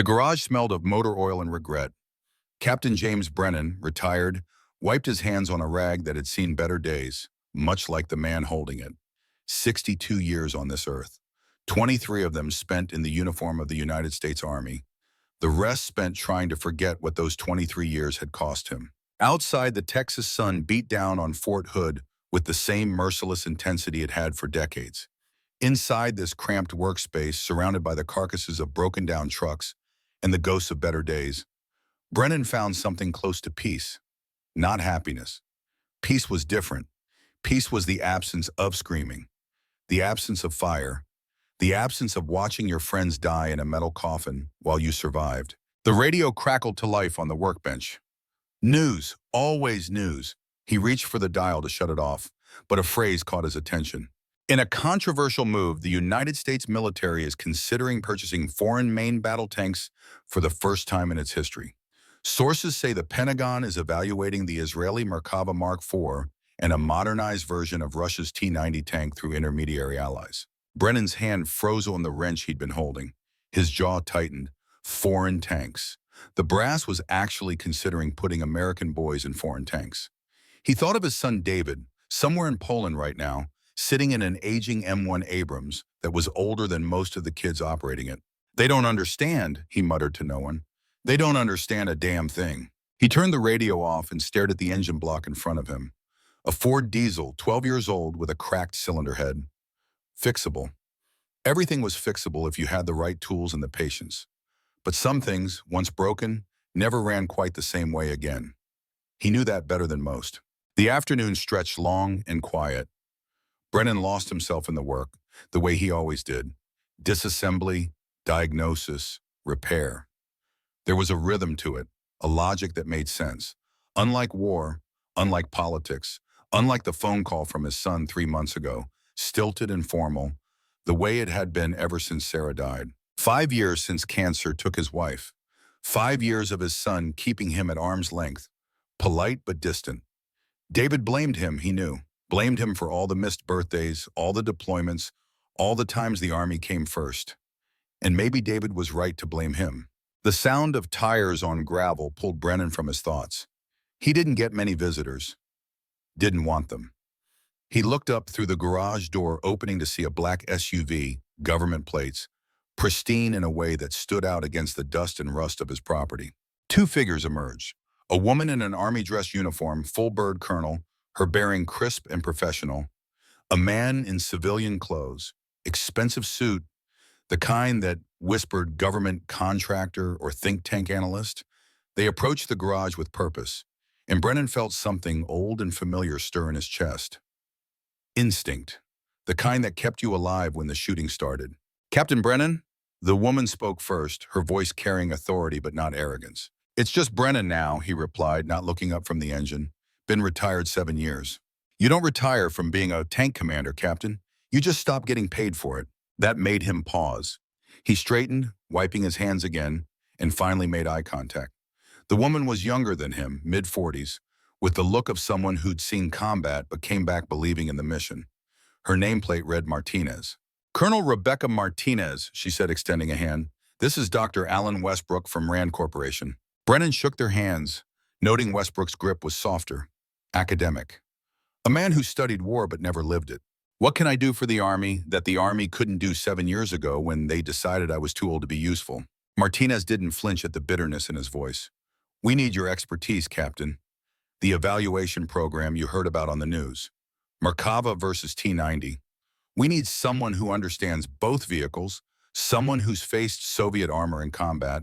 The garage smelled of motor oil and regret. Captain James Brennan, retired, wiped his hands on a rag that had seen better days, much like the man holding it. 62 years on this earth. 23 of them spent in the uniform of the United States Army. The rest spent trying to forget what those 23 years had cost him. Outside, the Texas sun beat down on Fort Hood with the same merciless intensity it had for decades. Inside this cramped workspace, surrounded by the carcasses of broken-down trucks and the ghosts of better days, Brennan found something close to peace, not happiness. Peace was different. Peace was the absence of screaming, the absence of fire, the absence of watching your friends die in a metal coffin while you survived. The radio crackled to life on the workbench. News, always news. He reached for the dial to shut it off, but a phrase caught his attention. In a controversial move, the United States military is considering purchasing foreign main battle tanks for the first time in its history. Sources say the Pentagon is evaluating the Israeli Merkava Mark IV and a modernized version of Russia's T-90 tank through intermediary allies. Brennan's hand froze on the wrench he'd been holding. His jaw tightened. Foreign tanks. The brass was actually considering putting American boys in foreign tanks. He thought of his son David, somewhere in Poland right now, sitting in an aging M1 Abrams that was older than most of the kids operating it. They don't understand, he muttered to no one. They don't understand a damn thing. He turned the radio off and stared at the engine block in front of him. A Ford diesel, 12 years old, with a cracked cylinder head. Fixable. Everything was fixable if you had the right tools and the patience. But some things, once broken, never ran quite the same way again. He knew that better than most. The afternoon stretched long and quiet. Brennan lost himself in the work, the way he always did. Disassembly, diagnosis, repair. There was a rhythm to it, a logic that made sense. Unlike war, unlike politics, unlike the phone call from his son 3 months ago, stilted and formal, the way it had been ever since Sarah died. 5 years since cancer took his wife. 5 years of his son keeping him at arm's length, polite but distant. David blamed him, he knew. Blamed him for all the missed birthdays, all the deployments, all the times the Army came first. And maybe David was right to blame him. The sound of tires on gravel pulled Brennan from his thoughts. He didn't get many visitors. Didn't want them. He looked up through the garage door opening to see a black SUV, government plates, pristine in a way that stood out against the dust and rust of his property. Two figures emerged. A woman in an Army dress uniform, full bird colonel, her bearing crisp and professional. A man in civilian clothes, expensive suit, the kind that whispered government contractor or think tank analyst. They approached the garage with purpose, and Brennan felt something old and familiar stir in his chest. Instinct, the kind that kept you alive when the shooting started. Captain Brennan? The woman spoke first, her voice carrying authority but not arrogance. It's just Brennan now, he replied, not looking up from the engine. Been retired 7 years. You don't retire from being a tank commander, Captain. You just stop getting paid for it. That made him pause. He straightened, wiping his hands again, and finally made eye contact. The woman was younger than him, mid-40s, with the look of someone who'd seen combat but came back believing in the mission. Her nameplate read Martinez. Colonel Rebecca Martinez, she said, extending a hand. This is Dr. Alan Westbrook from Rand Corporation. Brennan shook their hands, noting Westbrook's grip was softer, academic. A man who studied war but never lived it. What can I do for the Army that the Army couldn't do 7 years ago when they decided I was too old to be useful? Martinez didn't flinch at the bitterness in his voice. We need your expertise, Captain. The evaluation program you heard about on the news. Merkava versus T-90. We need someone who understands both vehicles, someone who's faced Soviet armor in combat,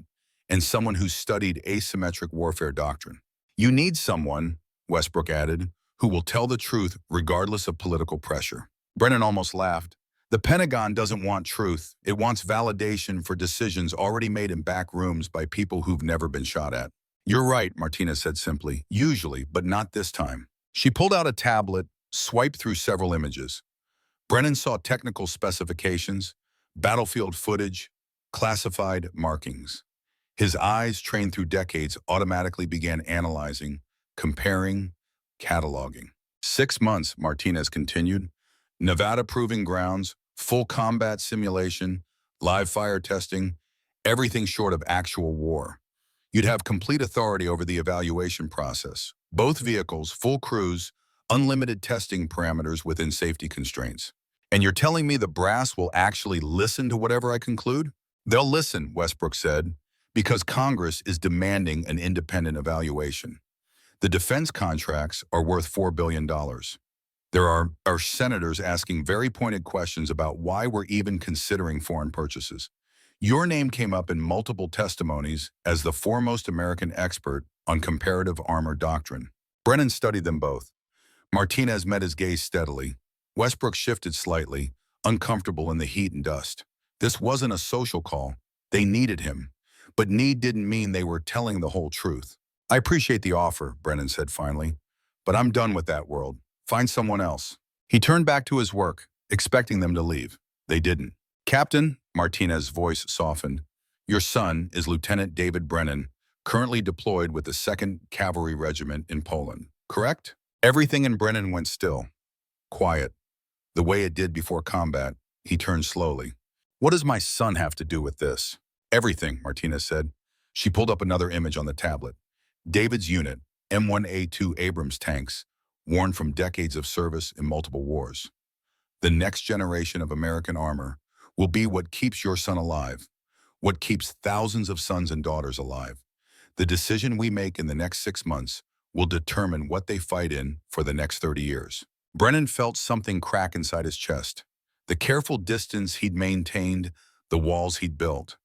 and someone who's studied asymmetric warfare doctrine. You need someone, Westbrook added, who will tell the truth regardless of political pressure. Brennan almost laughed. The Pentagon doesn't want truth. It wants validation for decisions already made in back rooms by people who've never been shot at. You're right, Martinez said simply. Usually, but not this time. She pulled out a tablet, swiped through several images. Brennan saw technical specifications, battlefield footage, classified markings. His eyes, trained through decades, automatically began analyzing, comparing, cataloging. 6 months, Martinez continued. Nevada proving grounds, full combat simulation, live fire testing, everything short of actual war. You'd have complete authority over the evaluation process. Both vehicles, full crews, unlimited testing parameters within safety constraints. And you're telling me the brass will actually listen to whatever I conclude? They'll listen, Westbrook said, because Congress is demanding an independent evaluation. The defense contracts are worth $4 billion. There are senators asking very pointed questions about why we're even considering foreign purchases. Your name came up in multiple testimonies as the foremost American expert on comparative armor doctrine. Brennan studied them both. Martinez met his gaze steadily. Westbrook shifted slightly, uncomfortable in the heat and dust. This wasn't a social call. They needed him. But need didn't mean they were telling the whole truth. I appreciate the offer, Brennan said finally, but I'm done with that world. Find someone else. He turned back to his work, expecting them to leave. They didn't. Captain, Martinez's voice softened, your son is Lieutenant David Brennan, currently deployed with the 2nd Cavalry Regiment in Poland, correct? Everything in Brennan went still, quiet, the way it did before combat. He turned slowly. What does my son have to do with this? Everything, Martinez said. She pulled up another image on the tablet. David's unit, M1A2 Abrams tanks, worn from decades of service in multiple wars. The next generation of American armor will be what keeps your son alive, what keeps thousands of sons and daughters alive. The decision we make in the next 6 months will determine what they fight in for the next 30 years. Brennan felt something crack inside his chest. The careful distance he'd maintained, the walls he'd built.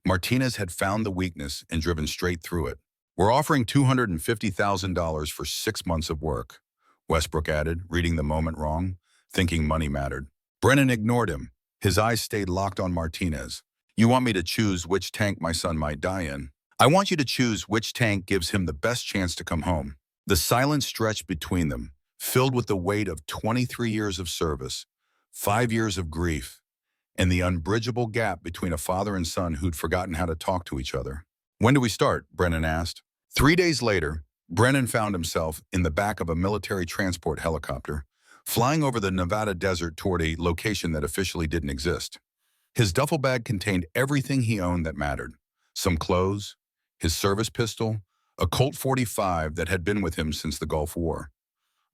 Martinez had found the weakness and driven straight through it. We're offering $250,000 for 6 months of work, Westbrook added, reading the moment wrong, thinking money mattered. Brennan ignored him. His eyes stayed locked on Martinez. You want me to choose which tank my son might die in? I want you to choose which tank gives him the best chance to come home. The silence stretched between them, filled with the weight of 23 years of service, 5 years of grief, and the unbridgeable gap between a father and son who'd forgotten how to talk to each other. When do we start? Brennan asked. 3 days later, Brennan found himself in the back of a military transport helicopter, flying over the Nevada desert toward a location that officially didn't exist. His duffel bag contained everything he owned that mattered. Some clothes, his service pistol, a Colt 45 that had been with him since the Gulf War.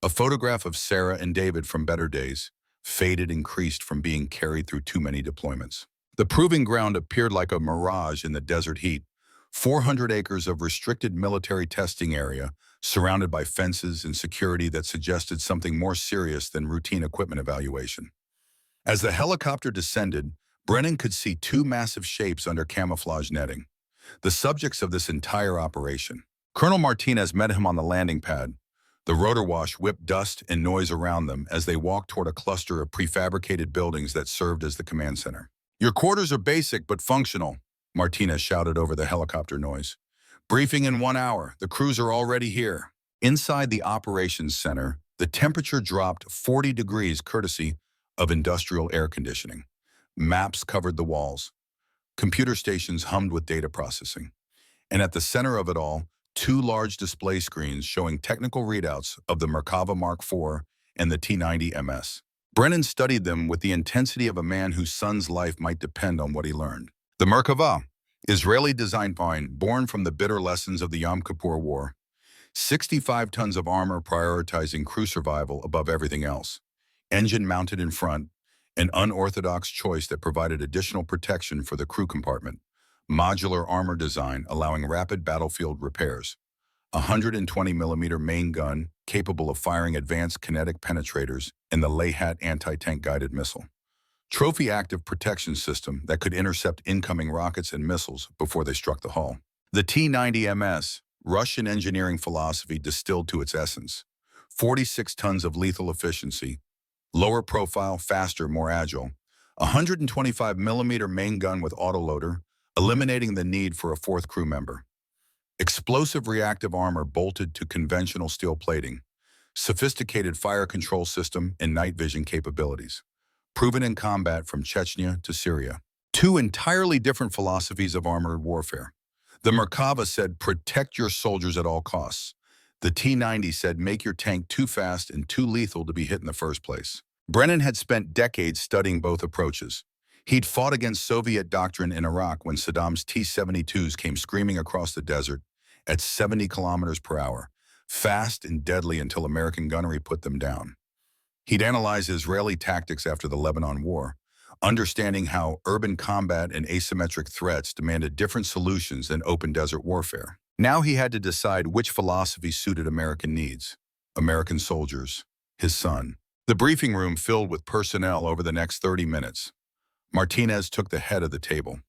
A photograph of Sarah and David from better days, faded and creased from being carried through too many deployments. The proving ground appeared like a mirage in the desert heat. 400 acres of restricted military testing area, surrounded by fences and security that suggested something more serious than routine equipment evaluation. As the helicopter descended, Brennan could see 2 massive shapes under camouflage netting, the subjects of this entire operation. Colonel Martinez met him on the landing pad. The rotor wash whipped dust and noise around them as they walked toward a cluster of prefabricated buildings that served as the command center. Your quarters are basic but functional, Martinez shouted over the helicopter noise. Briefing in 1 hour. The crews are already here. Inside the operations center, the temperature dropped 40 degrees courtesy of industrial air conditioning. Maps covered the walls. Computer stations hummed with data processing. And at the center of it all, 2 large display screens showing technical readouts of the Merkava Mark IV and the T-90 MS. Brennan studied them with the intensity of a man whose son's life might depend on what he learned. The Merkava, Israeli design find born from the bitter lessons of the Yom Kippur War. 65 tons of armor prioritizing crew survival above everything else. Engine mounted in front, an unorthodox choice that provided additional protection for the crew compartment. Modular armor design allowing rapid battlefield repairs. 120mm main gun capable of firing advanced kinetic penetrators and the Layhat anti-tank guided missile. Trophy active protection system that could intercept incoming rockets and missiles before they struck the hull. The T-90 MS, Russian engineering philosophy distilled to its essence. 46 tons of lethal efficiency, lower profile, faster, more agile. 125mm main gun with autoloader, eliminating the need for a 4th crew member. Explosive reactive armor bolted to conventional steel plating. Sophisticated fire control system and night vision capabilities. Proven in combat from Chechnya to Syria. 2 entirely different philosophies of armored warfare. The Merkava said, protect your soldiers at all costs. The T-90 said, make your tank too fast and too lethal to be hit in the first place. Brennan had spent decades studying both approaches. He'd fought against Soviet doctrine in Iraq when Saddam's T-72s came screaming across the desert at 70 kilometers per hour, fast and deadly until American gunnery put them down. He'd analyzed Israeli tactics after the Lebanon War, understanding how urban combat and asymmetric threats demanded different solutions than open desert warfare. Now he had to decide which philosophy suited American needs. American soldiers, his son. The briefing room filled with personnel over the next 30 minutes. Martinez took the head of the table.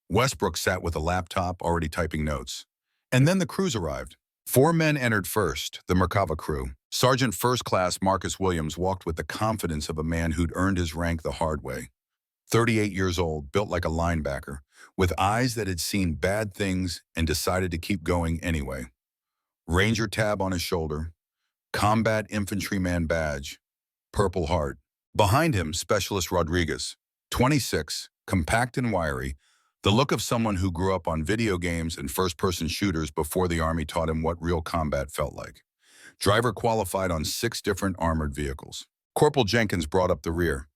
Westbrook sat with a laptop, already typing notes. And then the crews arrived. 4 men entered first, the Merkava crew. Sergeant First Class Marcus Williams walked with the confidence of a man who'd earned his rank the hard way. 38 years old, built like a linebacker, with eyes that had seen bad things and decided to keep going anyway. Ranger tab on his shoulder, combat infantryman badge, Purple Heart. Behind him, Specialist Rodriguez, 26, compact and wiry, the look of someone who grew up on video games and first-person shooters before the Army taught him what real combat felt like. Driver qualified on 6 different armored vehicles. Corporal Jenkins brought up the rear.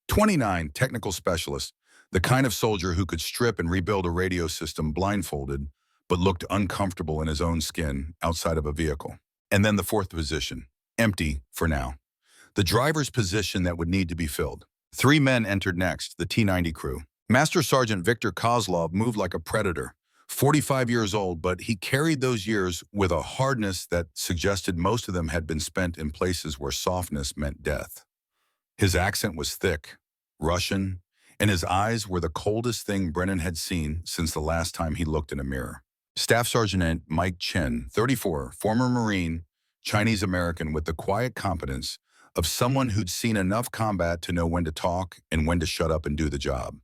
29, technical specialist, the kind of soldier who could strip and rebuild a radio system blindfolded, but looked uncomfortable in his own skin outside of a vehicle. And then the 4th position, empty for now. The driver's position that would need to be filled. 3 men entered next, the T-90 crew. Master Sergeant Viktor Kozlov moved like a predator, 45 years old, but he carried those years with a hardness that suggested most of them had been spent in places where softness meant death. His accent was thick, Russian, and his eyes were the coldest thing Brennan had seen since the last time he looked in a mirror. Staff Sergeant Mike Chen, 34, former Marine, Chinese-American with the quiet competence of someone who'd seen enough combat to know when to talk and when to shut up and do the job.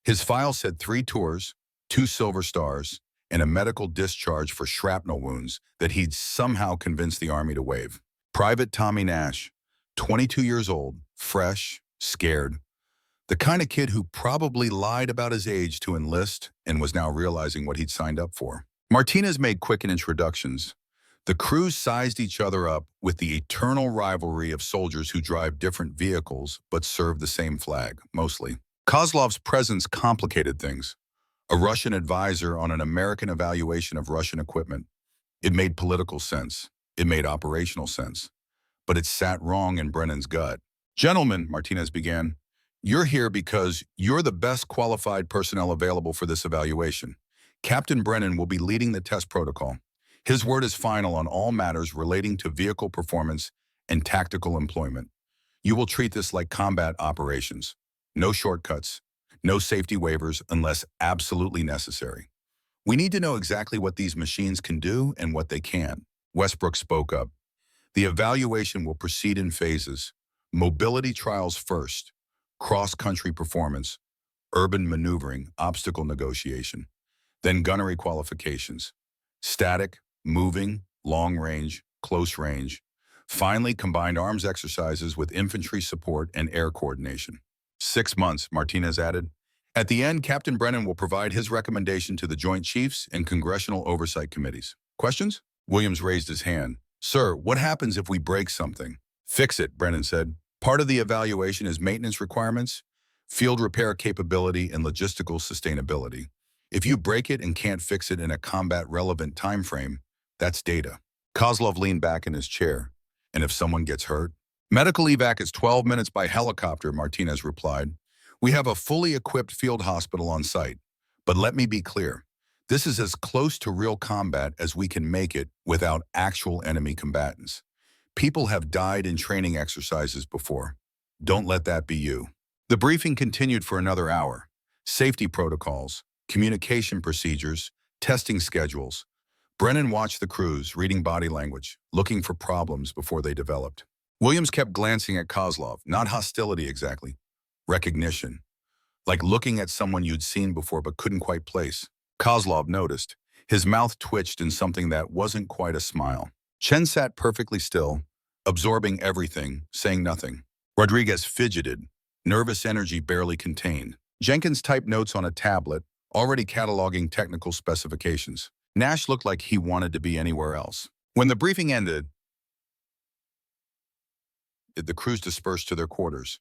His file said 3 tours, 2 Silver Stars, and a medical discharge for shrapnel wounds that he'd somehow convinced the Army to waive. Private Tommy Nash, 22 years old, fresh, scared. The kind of kid who probably lied about his age to enlist and was now realizing what he'd signed up for. Martinez made quick introductions. The crews sized each other up with the eternal rivalry of soldiers who drive different vehicles but serve the same flag, mostly. Kozlov's presence complicated things. A Russian advisor on an American evaluation of Russian equipment. It made political sense. It made operational sense. But it sat wrong in Brennan's gut. Gentlemen, Martinez began, you're here because you're the best qualified personnel available for this evaluation. Captain Brennan will be leading the test protocol. His word is final on all matters relating to vehicle performance and tactical employment. You will treat this like combat operations. No shortcuts, no safety waivers unless absolutely necessary. We need to know exactly what these machines can do and what they can. Westbrook spoke up. The evaluation will proceed in phases. Mobility trials first, cross-country performance, urban maneuvering, obstacle negotiation, then gunnery qualifications, static, moving, long range, close range, finally combined arms exercises with infantry support and air coordination. 6 months, Martinez added. At the end, Captain Brennan will provide his recommendation to the Joint Chiefs and Congressional Oversight Committees. Questions? Williams raised his hand. Sir, what happens if we break something? Fix it, Brennan said. Part of the evaluation is maintenance requirements, field repair capability, and logistical sustainability. If you break it and can't fix it in a combat-relevant time frame, that's data. Kozlov leaned back in his chair. And if someone gets hurt? Medical evac is 12 minutes by helicopter, Martinez replied. We have a fully equipped field hospital on site. But let me be clear. This is as close to real combat as we can make it without actual enemy combatants. People have died in training exercises before. Don't let that be you. The briefing continued for another hour. Safety protocols, communication procedures, testing schedules. Brennan watched the crews, reading body language, looking for problems before they developed. Williams kept glancing at Kozlov, not hostility exactly, recognition. Like looking at someone you'd seen before but couldn't quite place. Kozlov noticed. His mouth twitched in something that wasn't quite a smile. Chen sat perfectly still, absorbing everything, saying nothing. Rodriguez fidgeted, nervous energy barely contained. Jenkins typed notes on a tablet, already cataloging technical specifications. Nash looked like he wanted to be anywhere else. When the briefing ended, the crews dispersed to their quarters.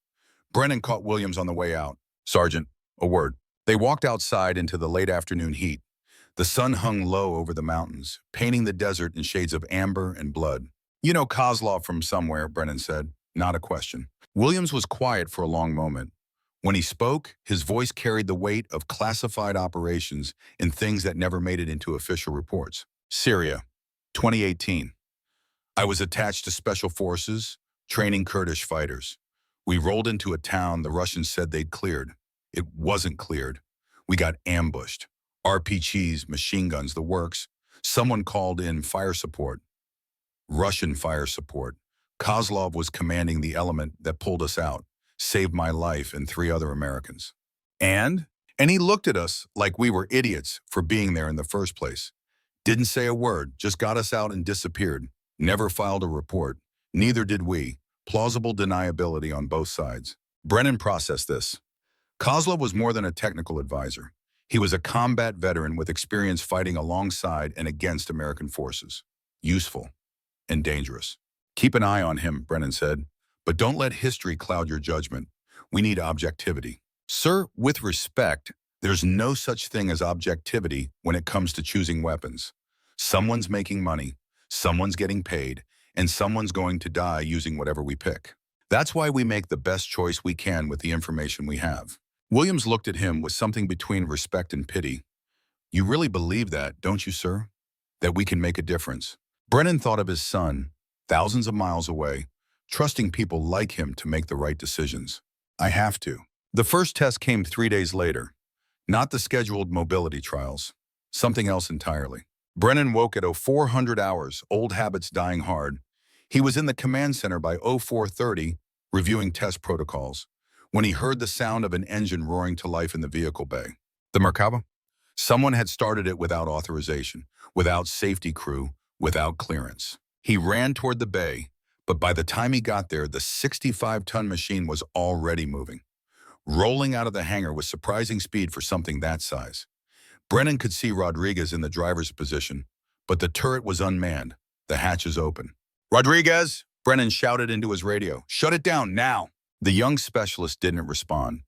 Brennan caught Williams on the way out. Sergeant, A word. They walked outside into the late afternoon heat. The sun hung low over the mountains, painting the desert in shades of amber and blood. You know Kozlov from somewhere, Brennan said. Not a question. Williams was quiet for a long moment. When he spoke, his voice carried the weight of classified operations and things that never made it into official reports. Syria, 2018. I was attached to special forces, training Kurdish fighters. We rolled into a town the Russians said they'd cleared. It wasn't cleared. We got ambushed. RPGs, machine guns, the works. Someone called in fire support. Russian fire support. Kozlov was commanding the element that pulled us out, saved my life and 3 other Americans. And he looked at us like we were idiots for being there in the first place. Didn't say a word, just got us out and disappeared. Never filed a report. Neither did we. Plausible deniability on both sides. Brennan processed this. Kozlov was more than a technical advisor. He was a combat veteran with experience fighting alongside and against American forces. Useful and dangerous. Keep an eye on him, Brennan said, but don't let history cloud your judgment. We need objectivity. Sir, with respect, there's no such thing as objectivity when it comes to choosing weapons. Someone's making money, someone's getting paid, and someone's going to die using whatever we pick. That's why we make the best choice we can with the information we have. Williams looked at him with something between respect and pity. You really believe that, don't you, sir? That we can make a difference? Brennan thought of his son, thousands of miles away, trusting people like him to make the right decisions. I have to. The first test came 3 days later. Not the scheduled mobility trials. Something else entirely. Brennan woke at 0400 hours, old habits dying hard. He was in the command center by 0430, reviewing test protocols, when he heard the sound of an engine roaring to life in the vehicle bay. The Merkava? Someone had started it without authorization, without safety crew, without clearance. He ran toward the bay, but by the time he got there, the 65-ton machine was already moving, rolling out of the hangar with surprising speed for something that size. Brennan could see Rodriguez in the driver's position, but the turret was unmanned, the hatches open. Rodriguez, Brennan shouted into his radio. Shut it down now. The young specialist didn't respond.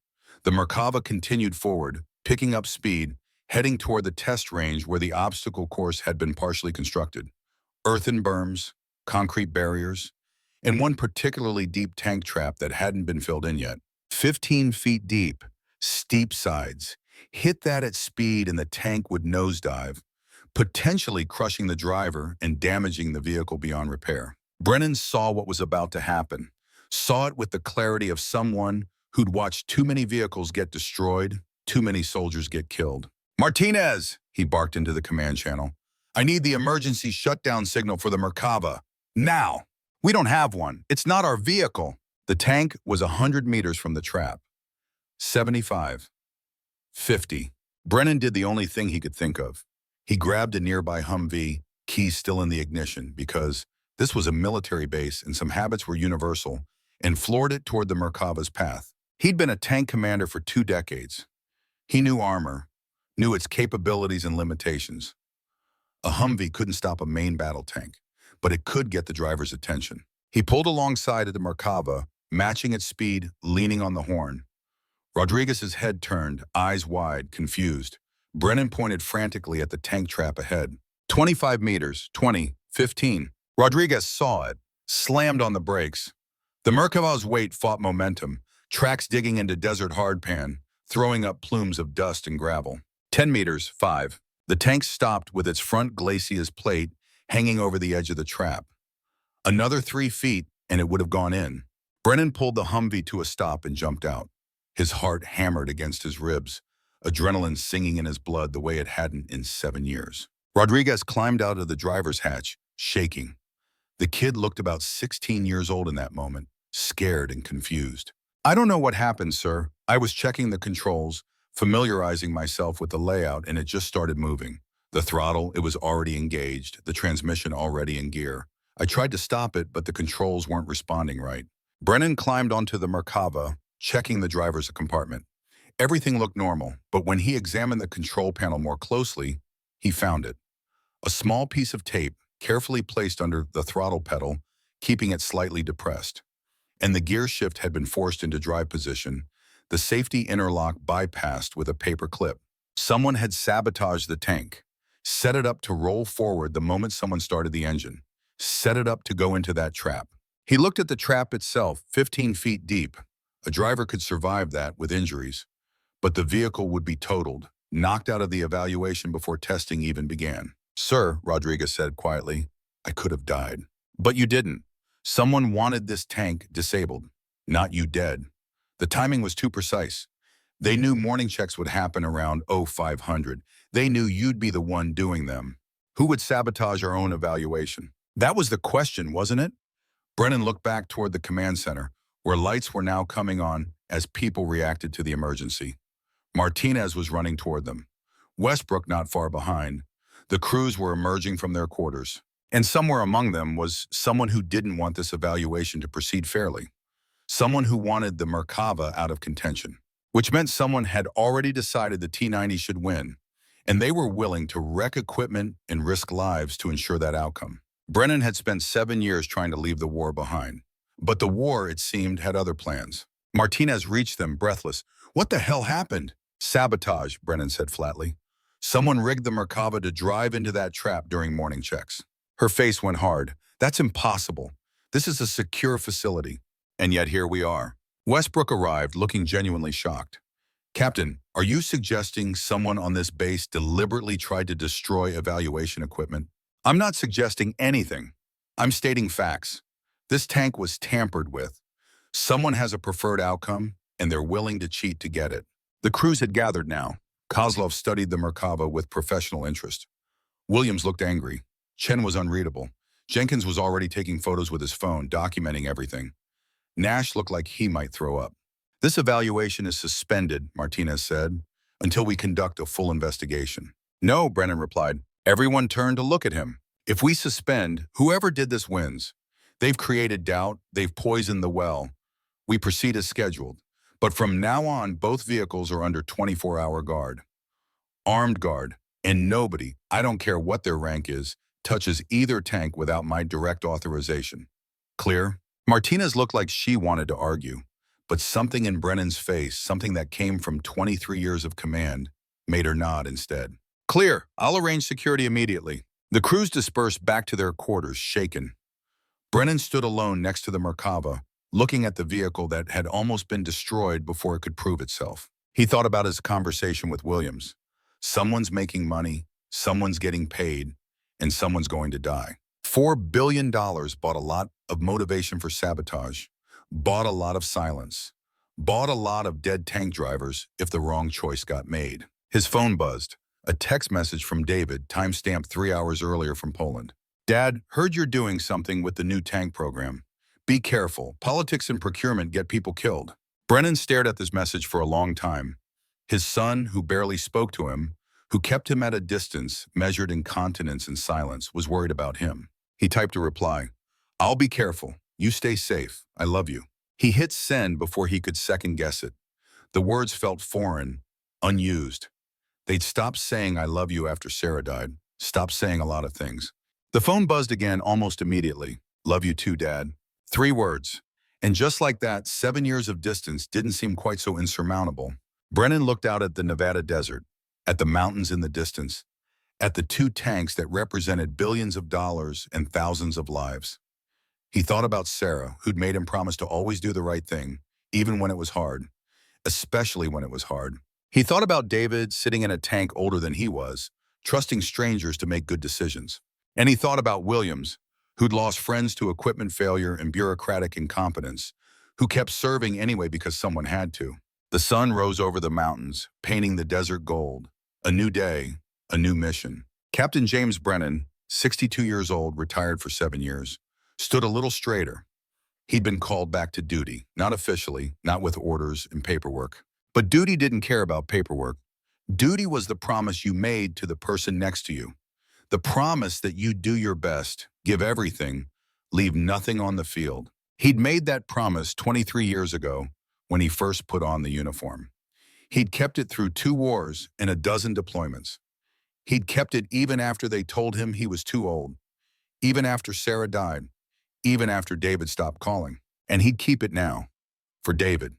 The Merkava continued forward, picking up speed, heading toward the test range where the obstacle course had been partially constructed. Earthen berms, concrete barriers, and one particularly deep tank trap that hadn't been filled in yet. 15 feet deep, steep sides. Hit that at speed and the tank would nosedive, potentially crushing the driver and damaging the vehicle beyond repair. Brennan saw what was about to happen, saw it with the clarity of someone who'd watched too many vehicles get destroyed, too many soldiers get killed. Martinez, he barked into the command channel. I need the emergency shutdown signal for the Merkava. Now! We don't have one. It's not our vehicle. The tank was 100 meters from the trap. 75. 50. Brennan did the only thing he could think of. He grabbed a nearby Humvee, keys still in the ignition, because this was a military base and some habits were universal, and floored it toward the Merkava's path. He'd been a tank commander for 2 decades. He knew armor, knew its capabilities and limitations. A Humvee couldn't stop a main battle tank, but it could get the driver's attention. He pulled alongside of the Merkava, matching its speed, leaning on the horn. Rodriguez's head turned, eyes wide, confused. Brennan pointed frantically at the tank trap ahead. 25 meters, 20, 15. Rodriguez saw it, slammed on the brakes. The Merkava's weight fought momentum, tracks digging into desert hardpan, throwing up plumes of dust and gravel. 10 meters, 5. The tank stopped with its front glacis plate hanging over the edge of the trap. Another 3 feet, and it would have gone in. Brennan pulled the Humvee to a stop and jumped out. His heart hammered against his ribs, adrenaline singing in his blood the way it hadn't in 7 years. Rodriguez climbed out of the driver's hatch, shaking. The kid looked about 16 years old in that moment, scared and confused. I don't know what happened, sir. I was checking the controls, familiarizing myself with the layout, and it just started moving. The throttle, it was already engaged, the transmission already in gear. I tried to stop it, but the controls weren't responding right. Brennan climbed onto the Merkava, checking the driver's compartment. Everything looked normal, but when he examined the control panel more closely, he found it. A small piece of tape, carefully placed under the throttle pedal, keeping it slightly depressed. And the gear shift had been forced into drive position. The safety interlock bypassed with a paper clip. Someone had sabotaged the tank, set it up to roll forward the moment someone started the engine, set it up to go into that trap. He looked at the trap itself, 15 feet deep. A driver could survive that with injuries, but the vehicle would be totaled, knocked out of the evaluation before testing even began. "Sir," Rodriguez said quietly, "I could have died." "But you didn't. Someone wanted this tank disabled, not you dead." The timing was too precise. They knew morning checks would happen around 0500. They knew you'd be the one doing them. Who would sabotage our own evaluation? That was the question, wasn't it? Brennan looked back toward the command center, where lights were now coming on as people reacted to the emergency. Martinez was running toward them. Westbrook not far behind. The crews were emerging from their quarters. And somewhere among them was someone who didn't want this evaluation to proceed fairly. Someone who wanted the Merkava out of contention, which meant someone had already decided the T-90 should win, and they were willing to wreck equipment and risk lives to ensure that outcome. Brennan had spent 7 years trying to leave the war behind. But the war, it seemed, had other plans. Martinez reached them, breathless. "What the hell happened?" "Sabotage," Brennan said flatly. "Someone rigged the Merkava to drive into that trap during morning checks." Her face went hard. "That's impossible. This is a secure facility." And yet here we are. Westbrook arrived, looking genuinely shocked. "Captain, are you suggesting someone on this base deliberately tried to destroy evaluation equipment?" "I'm not suggesting anything. I'm stating facts. This tank was tampered with. Someone has a preferred outcome, and they're willing to cheat to get it." The crews had gathered now. Kozlov studied the Merkava with professional interest. Williams looked angry. Chen was unreadable. Jenkins was already taking photos with his phone, documenting everything. Nash looked like he might throw up. "This evaluation is suspended," Martinez said, "until we conduct a full investigation." "No," Brennan replied. Everyone turned to look at him. "If we suspend, whoever did this wins. They've created doubt. They've poisoned the well. We proceed as scheduled. But from now on, both vehicles are under 24-hour guard. Armed guard. And nobody, I don't care what their rank is, touches either tank without my direct authorization. Clear?" Martinez looked like she wanted to argue, but something in Brennan's face, something that came from 23 years of command, made her nod instead. "Clear. I'll arrange security immediately." The crews dispersed back to their quarters, shaken. Brennan stood alone next to the Merkava, looking at the vehicle that had almost been destroyed before it could prove itself. He thought about his conversation with Williams. Someone's making money, someone's getting paid, and someone's going to die. $4 billion bought a lot of motivation for sabotage, bought a lot of silence, bought a lot of dead tank drivers if the wrong choice got made. His phone buzzed. A text message from David, time-stamped 3 hours earlier from Poland. "Dad, heard you're doing something with the new tank program. Be careful. Politics and procurement get people killed." Brennan stared at this message for a long time. His son, who barely spoke to him, who kept him at a distance, measured in continence and silence, was worried about him. He typed a reply. "I'll be careful. You stay safe. I love you." He hit send before he could second-guess it. The words felt foreign, unused. They'd stopped saying "I love you" after Sarah died, stopped saying a lot of things. The phone buzzed again almost immediately. "Love you too, Dad." 3 words. And just like that, 7 years of distance didn't seem quite so insurmountable. Brennan looked out at the Nevada desert, at the mountains in the distance, at the 2 tanks that represented billions of dollars and thousands of lives. He thought about Sarah, who'd made him promise to always do the right thing, even when it was hard, especially when it was hard. He thought about David sitting in a tank older than he was, trusting strangers to make good decisions. And he thought about Williams, who'd lost friends to equipment failure and bureaucratic incompetence, who kept serving anyway because someone had to. The sun rose over the mountains, painting the desert gold. A new day, a new mission. Captain James Brennan, 62 years old, retired for 7 years, stood a little straighter. He'd been called back to duty, not officially, not with orders and paperwork. But duty didn't care about paperwork. Duty was the promise you made to the person next to you. The promise that you'd do your best, give everything, leave nothing on the field. He'd made that promise 23 years ago when he first put on the uniform. He'd kept it through 2 wars and a dozen deployments. He'd kept it even after they told him he was too old, even after Sarah died, even after David stopped calling. And he'd keep it now. For David.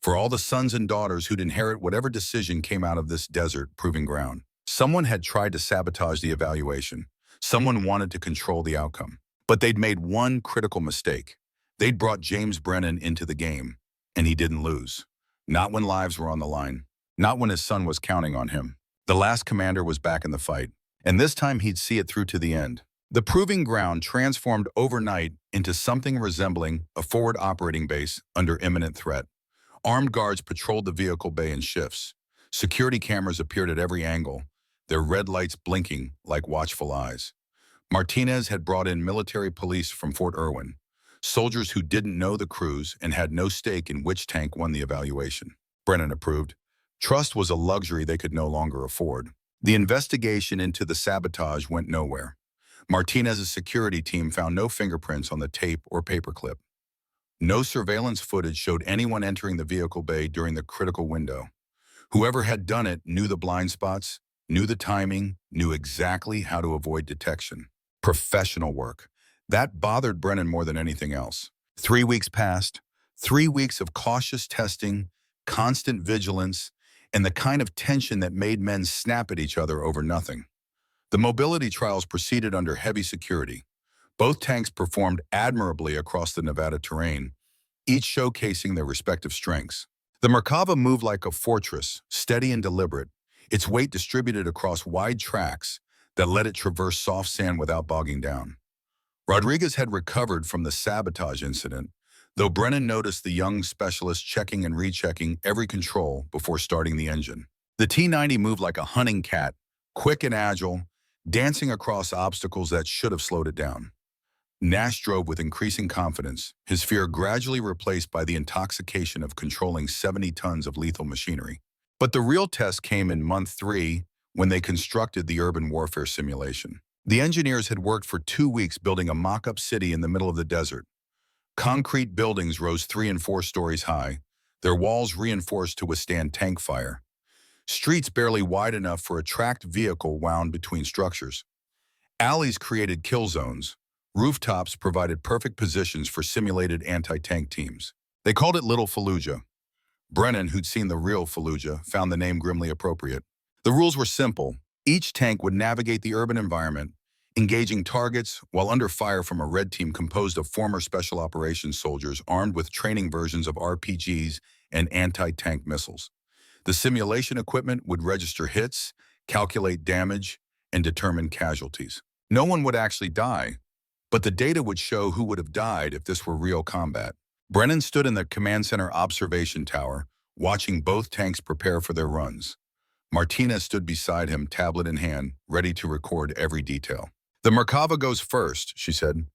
for all the sons and daughters who'd inherit whatever decision came out of this desert proving ground. Someone had tried to sabotage the evaluation. Someone wanted to control the outcome. But they'd made one critical mistake. They'd brought James Brennan into the game, and he didn't lose. Not when lives were on the line. Not when his son was counting on him. The last commander was back in the fight, and this time he'd see it through to the end. The proving ground transformed overnight into something resembling a forward operating base under imminent threat. Armed guards patrolled the vehicle bay in shifts. Security cameras appeared at every angle, their red lights blinking like watchful eyes. Martinez had brought in military police from Fort Irwin, soldiers who didn't know the crews and had no stake in which tank won the evaluation. Brennan approved. Trust was a luxury they could no longer afford. The investigation into the sabotage went nowhere. Martinez's security team found no fingerprints on the tape or paperclip. No surveillance footage showed anyone entering the vehicle bay during the critical window. Whoever had done it knew the blind spots, knew the timing, knew exactly how to avoid detection. Professional work. That bothered Brennan more than anything else. 3 weeks passed, 3 weeks of cautious testing, constant vigilance, and the kind of tension that made men snap at each other over nothing. The mobility trials proceeded under heavy security. Both tanks performed admirably across the Nevada terrain, each showcasing their respective strengths. The Merkava moved like a fortress, steady and deliberate, its weight distributed across wide tracks that let it traverse soft sand without bogging down. Rodriguez had recovered from the sabotage incident, though Brennan noticed the young specialist checking and rechecking every control before starting the engine. The T-90 moved like a hunting cat, quick and agile, dancing across obstacles that should have slowed it down. Nash drove with increasing confidence, his fear gradually replaced by the intoxication of controlling 70 tons of lethal machinery. But the real test came in month 3 when they constructed the urban warfare simulation. The engineers had worked for 2 weeks building a mock-up city in the middle of the desert. Concrete buildings rose 3 and 4 stories high, their walls reinforced to withstand tank fire. Streets barely wide enough for a tracked vehicle wound between structures. Alleys created kill zones. Rooftops provided perfect positions for simulated anti-tank teams. They called it Little Fallujah. Brennan, who'd seen the real Fallujah, found the name grimly appropriate. The rules were simple. Each tank would navigate the urban environment, engaging targets while under fire from a red team composed of former special operations soldiers armed with training versions of RPGs and anti-tank missiles. The simulation equipment would register hits, calculate damage, and determine casualties. No one would actually die, but the data would show who would have died if this were real combat. Brennan stood in the command center observation tower, watching both tanks prepare for their runs. Martinez stood beside him, tablet in hand, ready to record every detail. "The Merkava goes first," she said.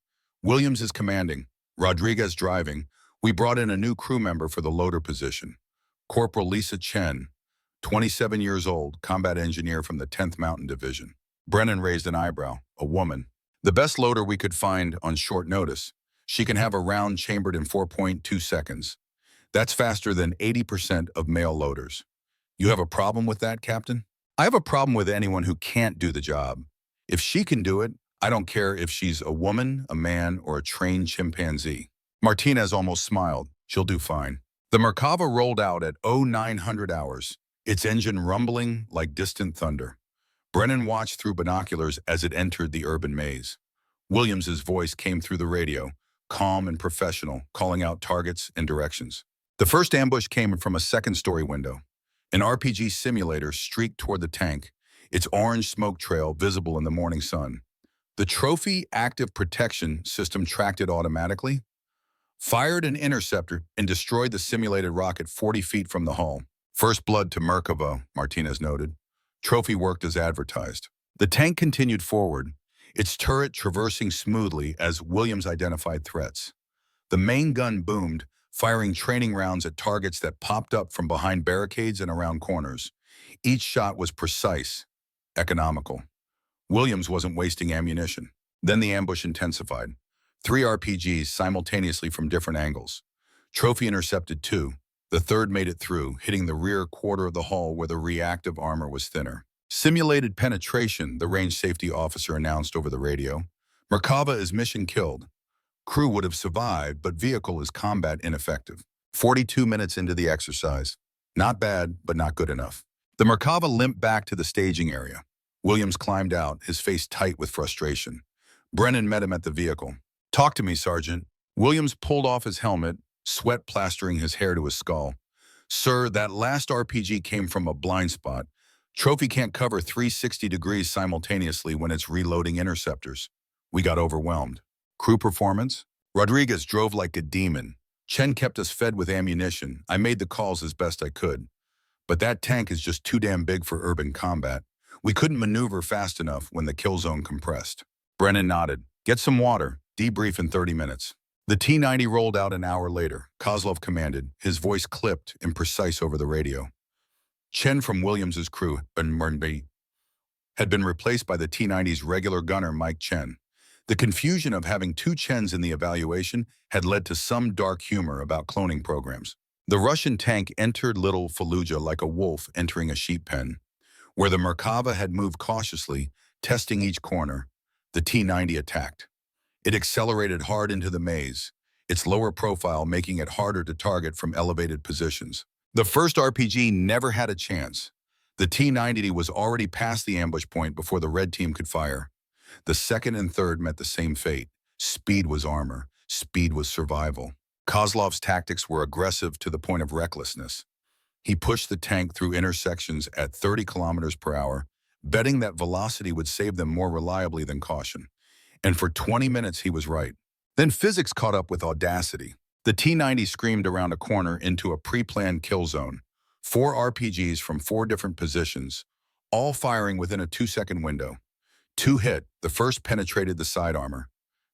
"Williams is commanding, Rodriguez driving. We brought in a new crew member for the loader position. Corporal Lisa Chen, 27 years old, combat engineer from the 10th Mountain Division." Brennan raised an eyebrow. "A woman. The best loader we could find on short notice. She can have a round chambered in 4.2 seconds. That's faster than 80% of male loaders. You have a problem with that, Captain?" "I have a problem with anyone who can't do the job. If she can do it, I don't care if she's a woman, a man, or a trained chimpanzee." Martinez almost smiled. "She'll do fine." The Merkava rolled out at 0900 hours, its engine rumbling like distant thunder. Brennan watched through binoculars as it entered the urban maze. Williams's voice came through the radio, calm and professional, calling out targets and directions. The first ambush came from a second-story window. An RPG simulator streaked toward the tank, its orange smoke trail visible in the morning sun. The Trophy Active Protection System tracked it automatically, fired an interceptor, and destroyed the simulated rocket 40 feet from the hull. "First blood to Merkava," Martinez noted. "Trophy worked as advertised." The tank continued forward, its turret traversing smoothly as Williams identified threats. The main gun boomed, firing training rounds at targets that popped up from behind barricades and around corners. Each shot was precise, economical. Williams wasn't wasting ammunition. Then the ambush intensified. 3 RPGs simultaneously from different angles. Trophy intercepted 2. The third made it through, hitting the rear quarter of the hull where the reactive armor was thinner. "Simulated penetration," the range safety officer announced over the radio. "Merkava is mission killed. Crew would have survived, but vehicle is combat ineffective." 42 minutes into the exercise. Not bad, but not good enough. The Merkava limped back to the staging area. Williams climbed out, his face tight with frustration. Brennan met him at the vehicle. "Talk to me, Sergeant." Williams pulled off his helmet, sweat plastering his hair to his skull. "Sir, that last RPG came from a blind spot. Trophy can't cover 360 degrees simultaneously when it's reloading interceptors. We got overwhelmed." Crew performance? Rodriguez drove like a demon. Chen kept us fed with ammunition. I made the calls as best I could. But that tank is just too damn big for urban combat. We couldn't maneuver fast enough when the kill zone compressed. Brennan nodded. "Get some water. Debrief in 30 minutes." The T-90 rolled out an hour later. Kozlov commanded, his voice clipped and precise over the radio. Chen from Williams's crew, had been replaced by the T-90's regular gunner, Mike Chen. The confusion of having two Chens in the evaluation had led to some dark humor about cloning programs. The Russian tank entered Little Fallujah like a wolf entering a sheep pen. Where the Merkava had moved cautiously, testing each corner, the T-90 attacked. It accelerated hard into the maze, its lower profile making it harder to target from elevated positions. The first RPG never had a chance. The T-90 was already past the ambush point before the red team could fire. The second and third met the same fate. Speed was armor. Speed was survival. Kozlov's tactics were aggressive to the point of recklessness. He pushed the tank through intersections at 30 kilometers per hour, betting that velocity would save them more reliably than caution. And for 20 minutes, he was right. Then physics caught up with audacity. The T-90 screamed around a corner into a pre-planned kill zone. 4 RPGs from 4 different positions, all firing within a 2-second window. 2 hit. The first penetrated the side armor.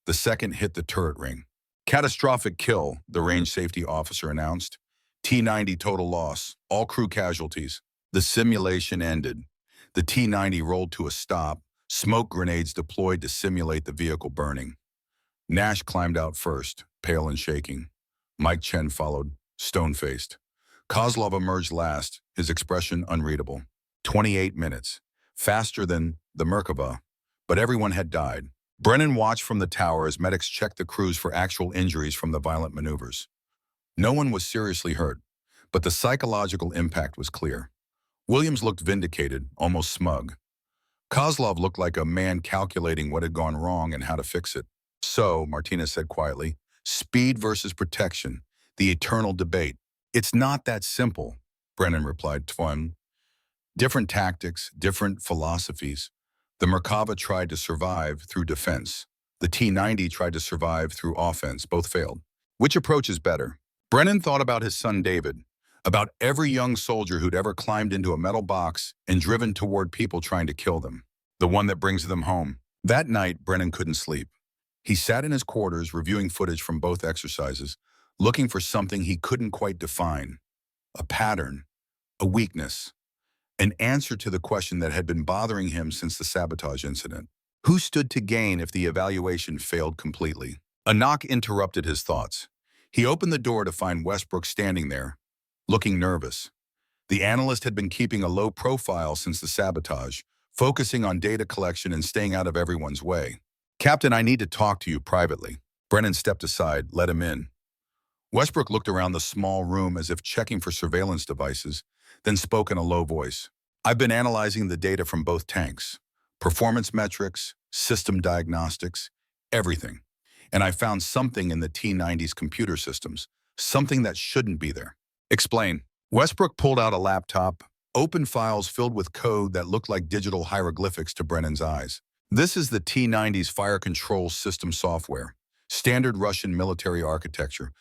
The second hit the turret ring. "Catastrophic kill," the range safety officer announced. "T-90 total loss. All crew casualties." The simulation ended. The T-90 rolled to a stop, smoke grenades deployed to simulate the vehicle burning. Nash climbed out first, pale and shaking. Mike Chen followed, stone-faced. Kozlov emerged last, his expression unreadable. 28 minutes. Faster than the Merkava, but everyone had died. Brennan watched from the tower as medics checked the crews for actual injuries from the violent maneuvers. No one was seriously hurt, but the psychological impact was clear. Williams looked vindicated, almost smug. Kozlov looked like a man calculating what had gone wrong and how to fix it. "So," Martinez said quietly, "speed versus protection, the eternal debate." "It's not that simple," Brennan replied, "Twin. Different tactics, different philosophies. The Merkava tried to survive through defense. The T-90 tried to survive through offense. Both failed. Which approach is better?" Brennan thought about his son David, about every young soldier who'd ever climbed into a metal box and driven toward people trying to kill them. The one that brings them home. That night, Brennan couldn't sleep. He sat in his quarters reviewing footage from both exercises, looking for something he couldn't quite define. A pattern, a weakness, an answer to the question that had been bothering him since the sabotage incident. Who stood to gain if the evaluation failed completely? A knock interrupted his thoughts. He opened the door to find Westbrook standing there, looking nervous. The analyst had been keeping a low profile since the sabotage, focusing on data collection and staying out of everyone's way. "Captain, I need to talk to you privately." Brennan stepped aside, let him in. Westbrook looked around the small room as if checking for surveillance devices, then spoke in a low voice. "I've been analyzing the data from both tanks. Performance metrics, system diagnostics, everything. And I found something in the T-90's computer systems, something that shouldn't be there." "Explain." Westbrook pulled out a laptop, opened files filled with code that looked like digital hieroglyphics to Brennan's eyes. "This is the T-90's fire control system software, standard Russian military architecture.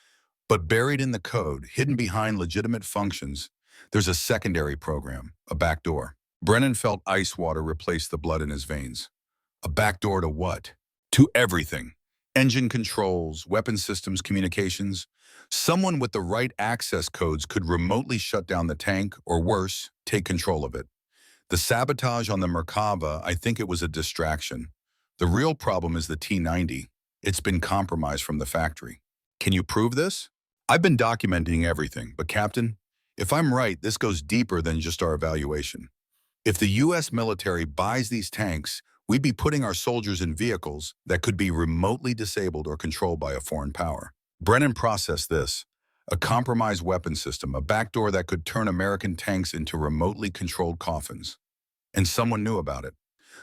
But buried in the code, hidden behind legitimate functions, there's a secondary program, a backdoor." Brennan felt ice water replace the blood in his veins. A backdoor to what? To everything. Engine controls, weapon systems, communications. Someone with the right access codes could remotely shut down the tank, or worse, take control of it. The sabotage on the Merkava, I think it was a distraction. The real problem is the T-90. It's been compromised from the factory. "Can you prove this?" "I've been documenting everything, but Captain, if I'm right, this goes deeper than just our evaluation. If the U.S. military buys these tanks, we'd be putting our soldiers in vehicles that could be remotely disabled or controlled by a foreign power." Brennan processed this. A compromised weapon system, a backdoor that could turn American tanks into remotely controlled coffins. And someone knew about it.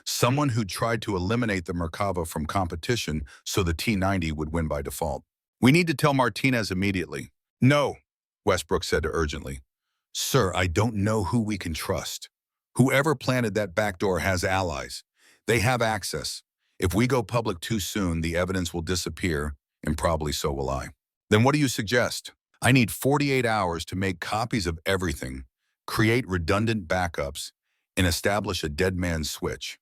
Someone who tried to eliminate the Merkava from competition so the T-90 would win by default. We need to tell Martinez immediately. No, Westbrook said urgently. Sir, I don't know who we can trust. Whoever planted that backdoor has allies. They have access. If we go public too soon, the evidence will disappear, and probably so will I. Then what do you suggest? I need 48 hours to make copies of everything, create redundant backups, and establish a dead man's switch.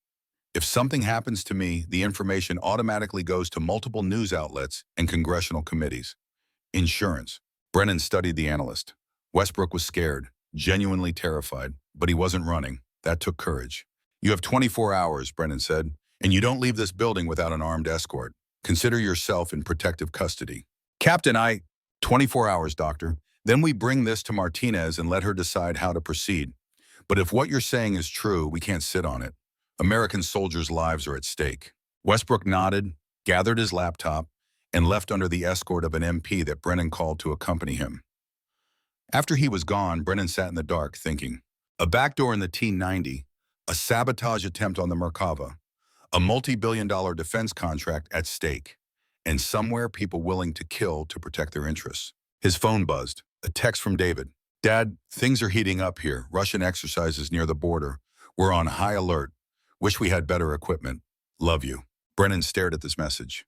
If something happens to me, the information automatically goes to multiple news outlets and congressional committees. Insurance. Brennan studied the analyst. Westbrook was scared, genuinely terrified, but he wasn't running. That took courage. You have 24 hours, Brennan said, and you don't leave this building without an armed escort. Consider yourself in protective custody. Captain, 24 hours, doctor. Then we bring this to Martinez and let her decide how to proceed. But if what you're saying is true, we can't sit on it. American soldiers' lives are at stake. Westbrook nodded, gathered his laptop, and left under the escort of an MP that Brennan called to accompany him. After he was gone, Brennan sat in the dark, thinking. A backdoor in the T-90, a sabotage attempt on the Merkava, a multi-billion-dollar defense contract at stake, and somewhere people willing to kill to protect their interests. His phone buzzed. A text from David. Dad, things are heating up here. Russian exercises near the border. We're on high alert. Wish we had better equipment. Love you. Brennan stared at this message.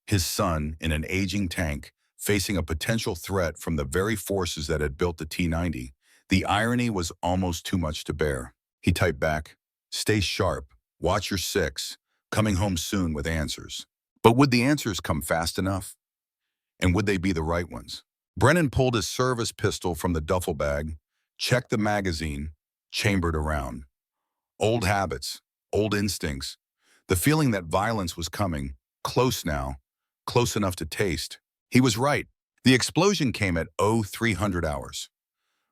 His son, in an aging tank, facing a potential threat from the very forces that had built the T-90. The irony was almost too much to bear. He typed back, stay sharp, watch your six, coming home soon with answers. But would the answers come fast enough? And would they be the right ones? Brennan pulled his service pistol from the duffel bag, checked the magazine, chambered around. Old habits, old instincts, the feeling that violence was coming, close now, close enough to taste. He was right. The explosion came at 0300 hours.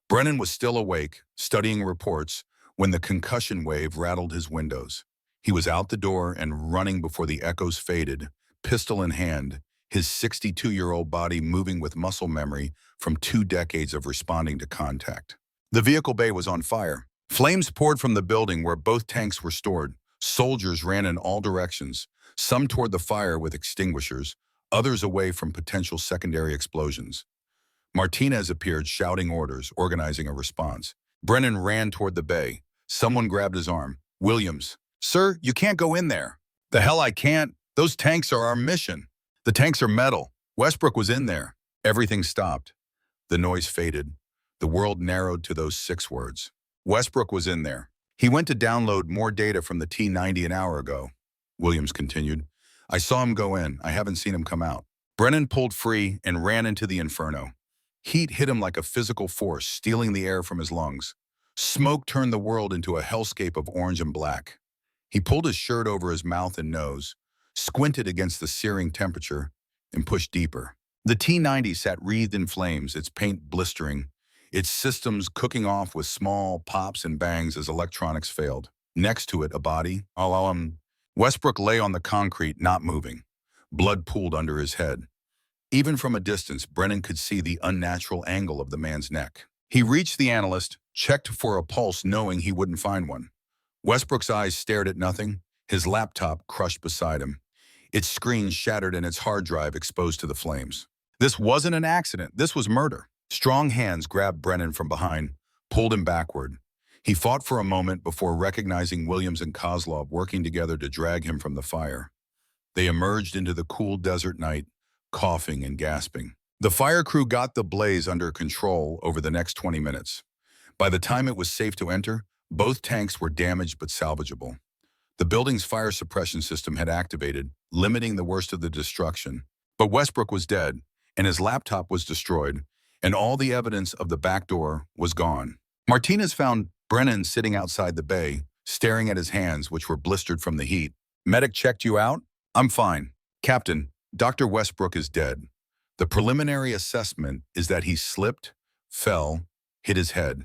Brennan was still awake, studying reports, when the concussion wave rattled his windows. He was out the door and running before the echoes faded, pistol in hand, his 62-year-old body moving with muscle memory from 2 decades of responding to contact. The vehicle bay was on fire. Flames poured from the building where both tanks were stored. Soldiers ran in all directions, some toward the fire with extinguishers, others away from potential secondary explosions. Martinez appeared shouting orders, organizing a response. Brennan ran toward the bay. Someone grabbed his arm. Williams. Sir, you can't go in there. The hell I can't. Those tanks are our mission. The tanks are metal. Westbrook was in there. Everything stopped. The noise faded. The world narrowed to those 6 words. Westbrook was in there. He went to download more data from the T-90 an hour ago. Williams continued. I saw him go in. I haven't seen him come out. Brennan pulled free and ran into the inferno. Heat hit him like a physical force, stealing the air from his lungs. Smoke turned the world into a hellscape of orange and black. He pulled his shirt over his mouth and nose, squinted against the searing temperature, and pushed deeper. The T-90 sat wreathed in flames, its paint blistering, its systems cooking off with small pops and bangs as electronics failed. Next to it, a body. Westbrook lay on the concrete, not moving. Blood pooled under his head. Even from a distance, Brennan could see the unnatural angle of the man's neck. He reached the analyst, checked for a pulse knowing he wouldn't find one. Westbrook's eyes stared at nothing, his laptop crushed beside him. Its screen shattered and its hard drive exposed to the flames. This wasn't an accident, this was murder. Strong hands grabbed Brennan from behind, pulled him backward. He fought for a moment before recognizing Williams and Kozlov working together to drag him from the fire. They emerged into the cool desert night, coughing and gasping. The fire crew got the blaze under control over the next 20 minutes. By the time it was safe to enter, both tanks were damaged but salvageable. The building's fire suppression system had activated, limiting the worst of the destruction. But Westbrook was dead, and his laptop was destroyed, and all the evidence of the back door was gone. Martinez found Brennan sitting outside the bay, staring at his hands, which were blistered from the heat. Medic checked you out? I'm fine. Captain, Dr. Westbrook is dead. The preliminary assessment is that he slipped, fell, hit his head.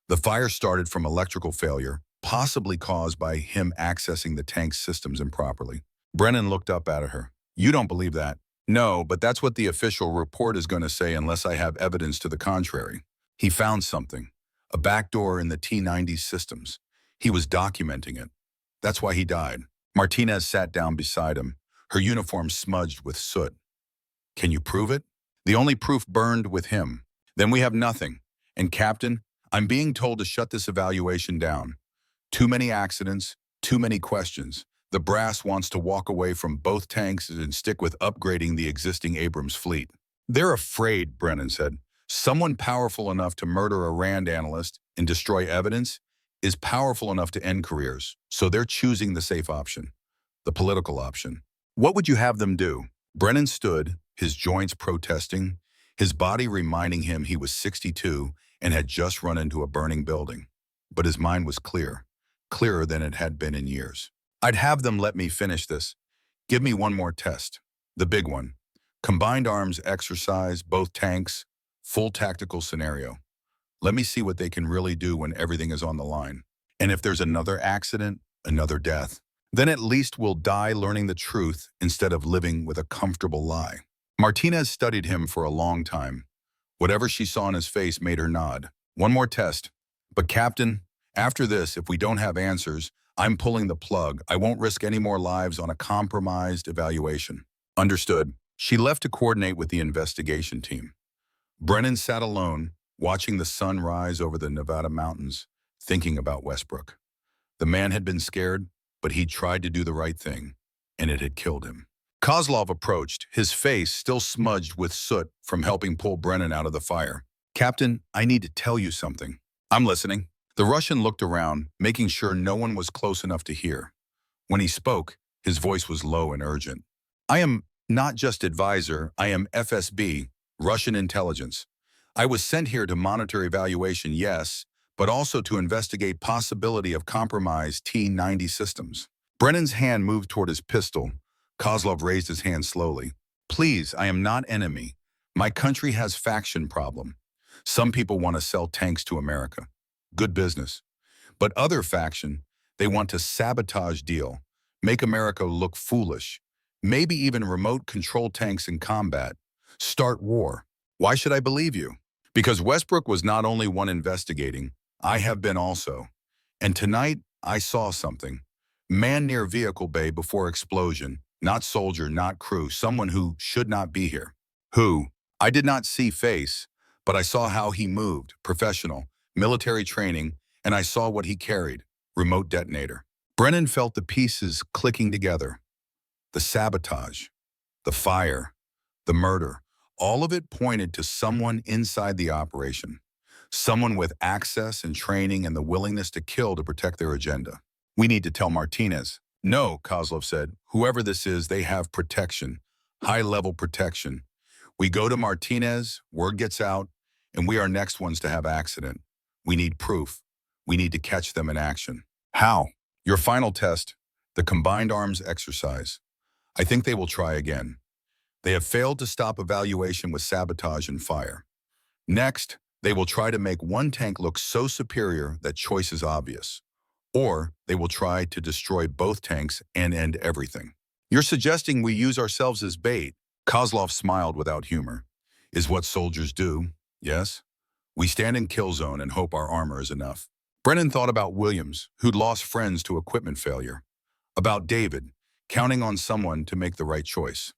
The fire started from electrical failure, possibly caused by him accessing the tank's systems improperly. Brennan looked up at her. You don't believe that? No, but that's what the official report is going to say unless I have evidence to the contrary. He found something, a backdoor in the T-90 systems. He was documenting it. That's why he died. Martinez sat down beside him, her uniform smudged with soot. Can you prove it? The only proof burned with him. Then we have nothing. And Captain, I'm being told to shut this evaluation down. Too many accidents, too many questions. The brass wants to walk away from both tanks and stick with upgrading the existing Abrams fleet. They're afraid, Brennan said. Someone powerful enough to murder a RAND analyst and destroy evidence is powerful enough to end careers. So they're choosing the safe option, the political option. What would you have them do? Brennan stood, his joints protesting, his body reminding him he was 62 and had just run into a burning building. But his mind was clear, clearer than it had been in years. I'd have them let me finish this. Give me one more test. The big one. Combined arms exercise, both tanks, full tactical scenario. Let me see what they can really do when everything is on the line. And if there's another accident, another death, then at least we'll die learning the truth instead of living with a comfortable lie. Martinez studied him for a long time. Whatever she saw in his face made her nod. One more test. But Captain, after this, if we don't have answers, I'm pulling the plug. I won't risk any more lives on a compromised evaluation. Understood. She left to coordinate with the investigation team. Brennan sat alone, watching the sun rise over the Nevada mountains, thinking about Westbrook. The man had been scared, but he tried to do the right thing, and it had killed him. Kozlov approached, his face still smudged with soot from helping pull Brennan out of the fire. Captain, I need to tell you something. I'm listening. The Russian looked around, making sure no one was close enough to hear. When he spoke, his voice was low and urgent. I am not just advisor, I am FSB, Russian intelligence. I was sent here to monitor evaluation, yes, but also to investigate possibility of compromised T-90 systems. Brennan's hand moved toward his pistol. Kozlov raised his hand slowly. Please, I am not enemy. My country has faction problem. Some people want to sell tanks to America. Good business. But other faction, they want to sabotage deal, make America look foolish, maybe even remote control tanks in combat, start war. Why should I believe you? Because Westbrook was not only one investigating, I have been also. And tonight, I saw something. Man near vehicle bay before explosion, not soldier, not crew, someone who should not be here. Who? I did not see face, but I saw how he moved, professional, military training, and I saw what he carried, remote detonator. Brennan felt the pieces clicking together. The sabotage, the fire, the murder, all of it pointed to someone inside the operation, someone with access and training and the willingness to kill to protect their agenda. We need to tell Martinez. No, Kozlov said, whoever this is, they have protection, high-level protection. We go to Martinez, word gets out, and we are next ones to have accident. We need proof. We need to catch them in action. How? Your final test, the combined arms exercise. I think they will try again. They have failed to stop evaluation with sabotage and fire. Next, they will try to make one tank look so superior that choice is obvious. Or they will try to destroy both tanks and end everything. You're suggesting we use ourselves as bait? Kozlov smiled without humor. Is what soldiers do, yes? We stand in kill zone and hope our armor is enough. Brennan thought about Williams, who'd lost friends to equipment failure. About David, counting on someone to make the right choice.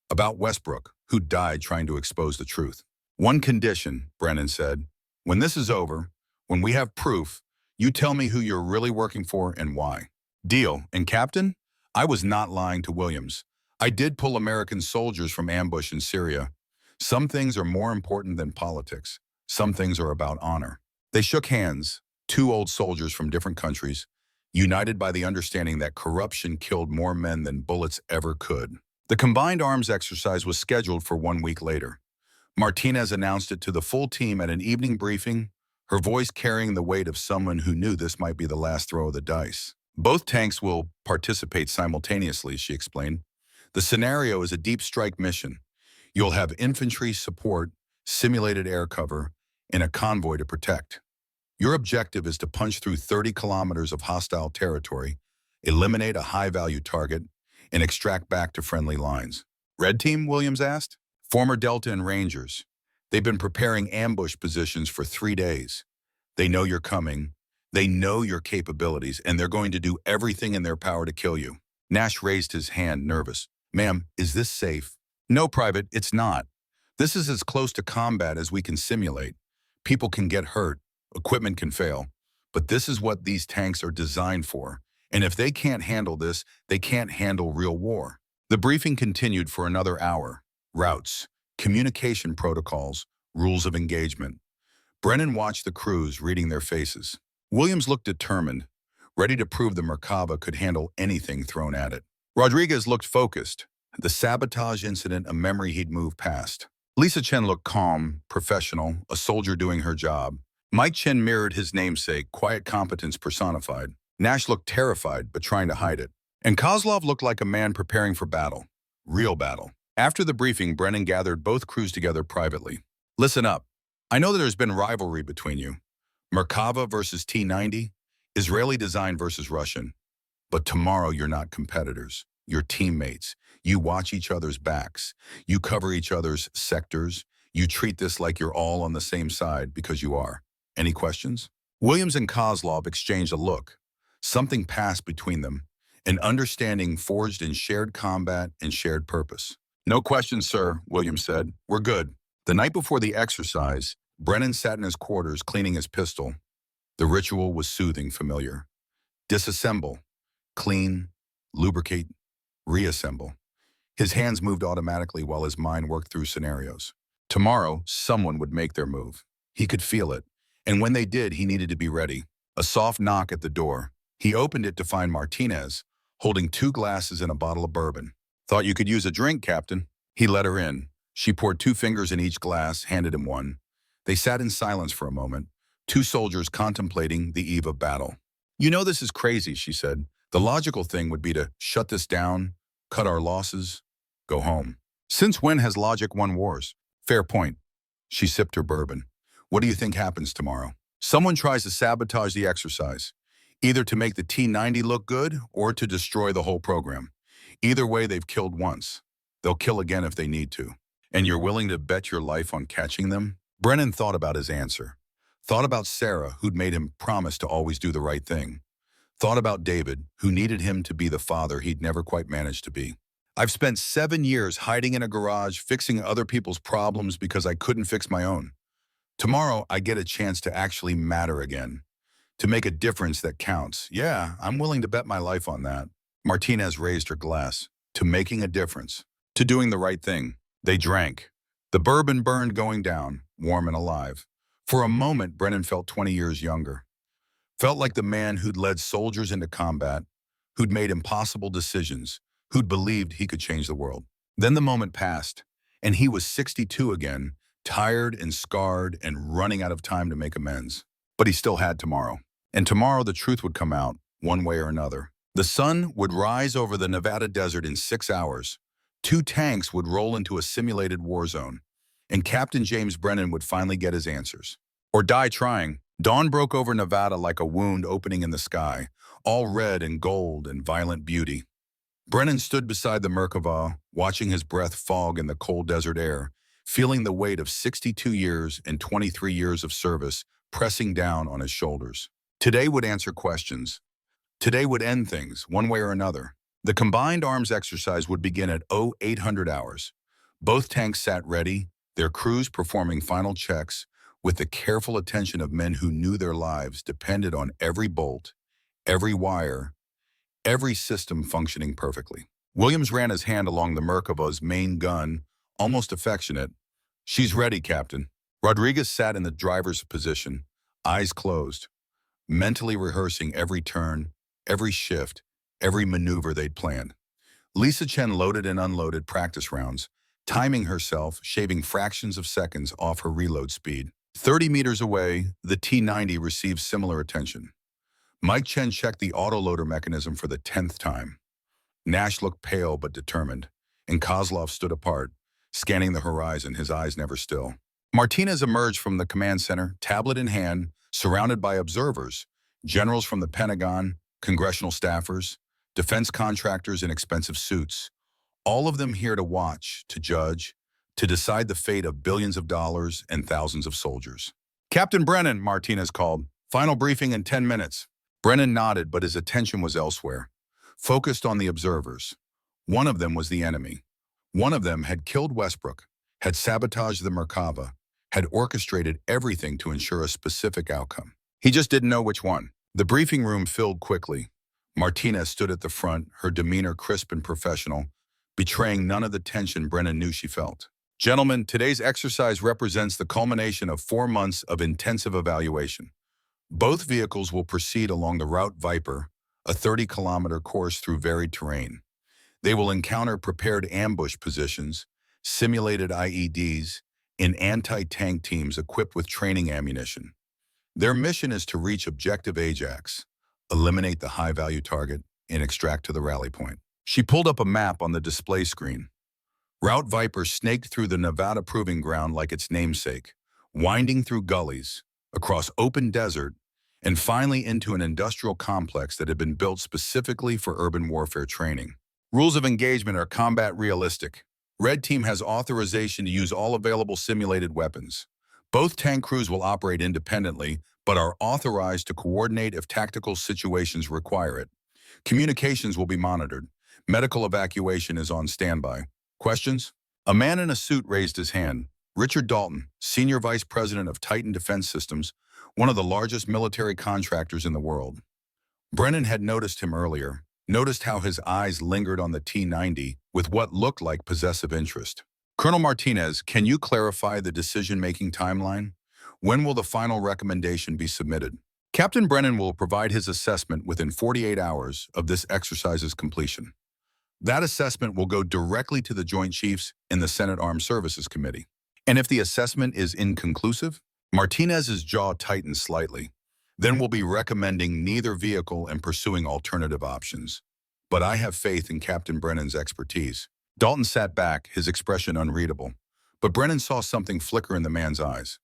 About Westbrook, who died trying to expose the truth. One condition, Brennan said. When this is over, when we have proof, you tell me who you're really working for and why. Deal. And Captain, I was not lying to Williams. I did pull American soldiers from ambush in Syria. Some things are more important than politics. Some things are about honor. They shook hands, two old soldiers from different countries, united by the understanding that corruption killed more men than bullets ever could. The combined arms exercise was scheduled for 1 week later. Martinez announced it to the full team at an evening briefing, her voice carrying the weight of someone who knew this might be the last throw of the dice. Both tanks will participate simultaneously, she explained. The scenario is a deep strike mission. You'll have infantry support, simulated air cover, and a convoy to protect. Your objective is to punch through 30 kilometers of hostile territory, eliminate a high-value target, and extract back to friendly lines. Red team, Williams asked. Former Delta and Rangers. They've been preparing ambush positions for 3 days. They know you're coming. They know your capabilities, and they're going to do everything in their power to kill you. Nash raised his hand, nervous. Ma'am, is this safe? No, Private, it's not. This is as close to combat as we can simulate. People can get hurt. Equipment can fail. But this is what these tanks are designed for. And if they can't handle this, they can't handle real war. The briefing continued for another hour. Routes, communication protocols, rules of engagement. Brennan watched the crews, reading their faces. Williams looked determined, ready to prove the Merkava could handle anything thrown at it. Rodriguez looked focused, the sabotage incident a memory he'd moved past. Lisa Chen looked calm, professional, a soldier doing her job. Mike Chen mirrored his namesake, quiet competence personified. Nash looked terrified, but trying to hide it. And Kozlov looked like a man preparing for battle. Real battle. After the briefing, Brennan gathered both crews together privately. Listen up. I know that there's been rivalry between you. Merkava versus T-90, Israeli design versus Russian. But tomorrow you're not competitors. You're teammates. You watch each other's backs. You cover each other's sectors. You treat this like you're all on the same side, because you are. Any questions? Williams and Kozlov exchanged a look. Something passed between them, an understanding forged in shared combat and shared purpose. No questions, sir, Williams said. We're good. The night before the exercise, Brennan sat in his quarters cleaning his pistol. The ritual was soothing, familiar. Disassemble, clean, lubricate, reassemble. His hands moved automatically while his mind worked through scenarios. Tomorrow, someone would make their move. He could feel it. And when they did, he needed to be ready. A soft knock at the door. He opened it to find Martinez, holding 2 glasses and a bottle of bourbon. Thought you could use a drink, Captain. He let her in. She poured 2 fingers in each glass, handed him one. They sat in silence for a moment, 2 soldiers contemplating the eve of battle. You know this is crazy, she said. The logical thing would be to shut this down, cut our losses, go home. Since when has logic won wars? Fair point. She sipped her bourbon. What do you think happens tomorrow? Someone tries to sabotage the exercise, either to make the T-90 look good or to destroy the whole program. Either way, they've killed once. They'll kill again if they need to. And you're willing to bet your life on catching them? Brennan thought about his answer. Thought about Sarah, who'd made him promise to always do the right thing. Thought about David, who needed him to be the father he'd never quite managed to be. I've spent 7 years hiding in a garage, fixing other people's problems because I couldn't fix my own. Tomorrow, I get a chance to actually matter again. To make a difference that counts. Yeah, I'm willing to bet my life on that. Martinez raised her glass. To making a difference. To doing the right thing. They drank. The bourbon burned going down, warm and alive. For a moment, Brennan felt 20 years younger. Felt like the man who'd led soldiers into combat, who'd made impossible decisions, who'd believed he could change the world. Then the moment passed, and he was 62 again, tired and scarred and running out of time to make amends. But he still had tomorrow. And tomorrow the truth would come out, one way or another. The sun would rise over the Nevada desert in 6 hours. 2 tanks would roll into a simulated war zone. And Captain James Brennan would finally get his answers. Or die trying. Dawn broke over Nevada like a wound opening in the sky, all red and gold and violent beauty. Brennan stood beside the Merkava, watching his breath fog in the cold desert air, feeling the weight of 62 years and 23 years of service pressing down on his shoulders. Today would answer questions. Today would end things, one way or another. The combined arms exercise would begin at 0800 hours. Both tanks sat ready, their crews performing final checks with the careful attention of men who knew their lives depended on every bolt, every wire, every system functioning perfectly. Williams ran his hand along the Merkava's main gun, almost affectionate. She's ready, Captain. Rodriguez sat in the driver's position, eyes closed, mentally rehearsing every turn, every shift, every maneuver they'd planned. Lisa Chen loaded and unloaded practice rounds, timing herself, shaving fractions of seconds off her reload speed. 30 meters away, the T-90 received similar attention. Mike Chen checked the autoloader mechanism for the 10th time. Nash looked pale but determined, and Kozlov stood apart, scanning the horizon, his eyes never still. Martinez emerged from the command center, tablet in hand, surrounded by observers, generals from the Pentagon, congressional staffers, defense contractors in expensive suits, All of them here to watch, to judge, to decide the fate of billions of dollars and thousands of soldiers. Captain Brennan, Martinez called. Final briefing in 10 minutes. Brennan nodded, but his attention was elsewhere, focused on the observers. One of them was the enemy. One of them had killed Westbrook, had sabotaged the Merkava, had orchestrated everything to ensure a specific outcome. He just didn't know which one. The briefing room filled quickly. Martinez stood at the front, her demeanor crisp and professional, betraying none of the tension Brennan knew she felt. Gentlemen, today's exercise represents the culmination of 4 months of intensive evaluation. Both vehicles will proceed along the Route Viper, a 30-kilometer course through varied terrain. They will encounter prepared ambush positions, simulated IEDs, and anti-tank teams equipped with training ammunition. Their mission is to reach Objective Ajax, eliminate the high-value target, and extract to the rally point. She pulled up a map on the display screen. Route Viper snaked through the Nevada proving ground like its namesake, winding through gullies, across open desert, and finally into an industrial complex that had been built specifically for urban warfare training. Rules of engagement are combat realistic. Red Team has authorization to use all available simulated weapons. Both tank crews will operate independently, but are authorized to coordinate if tactical situations require it. Communications will be monitored. Medical evacuation is on standby. Questions? A man in a suit raised his hand. Richard Dalton, Senior Vice President of Titan Defense Systems, one of the largest military contractors in the world. Brennan had noticed him earlier, noticed how his eyes lingered on the T-90 with what looked like possessive interest. Colonel Martinez, can you clarify the decision-making timeline? When will the final recommendation be submitted? Captain Brennan will provide his assessment within 48 hours of this exercise's completion. That assessment will go directly to the Joint Chiefs in the Senate Armed Services Committee. And if the assessment is inconclusive, Martinez's jaw tightens slightly. Then we'll be recommending neither vehicle and pursuing alternative options. But I have faith in Captain Brennan's expertise. Dalton sat back, his expression unreadable. But Brennan saw something flicker in the man's eyes.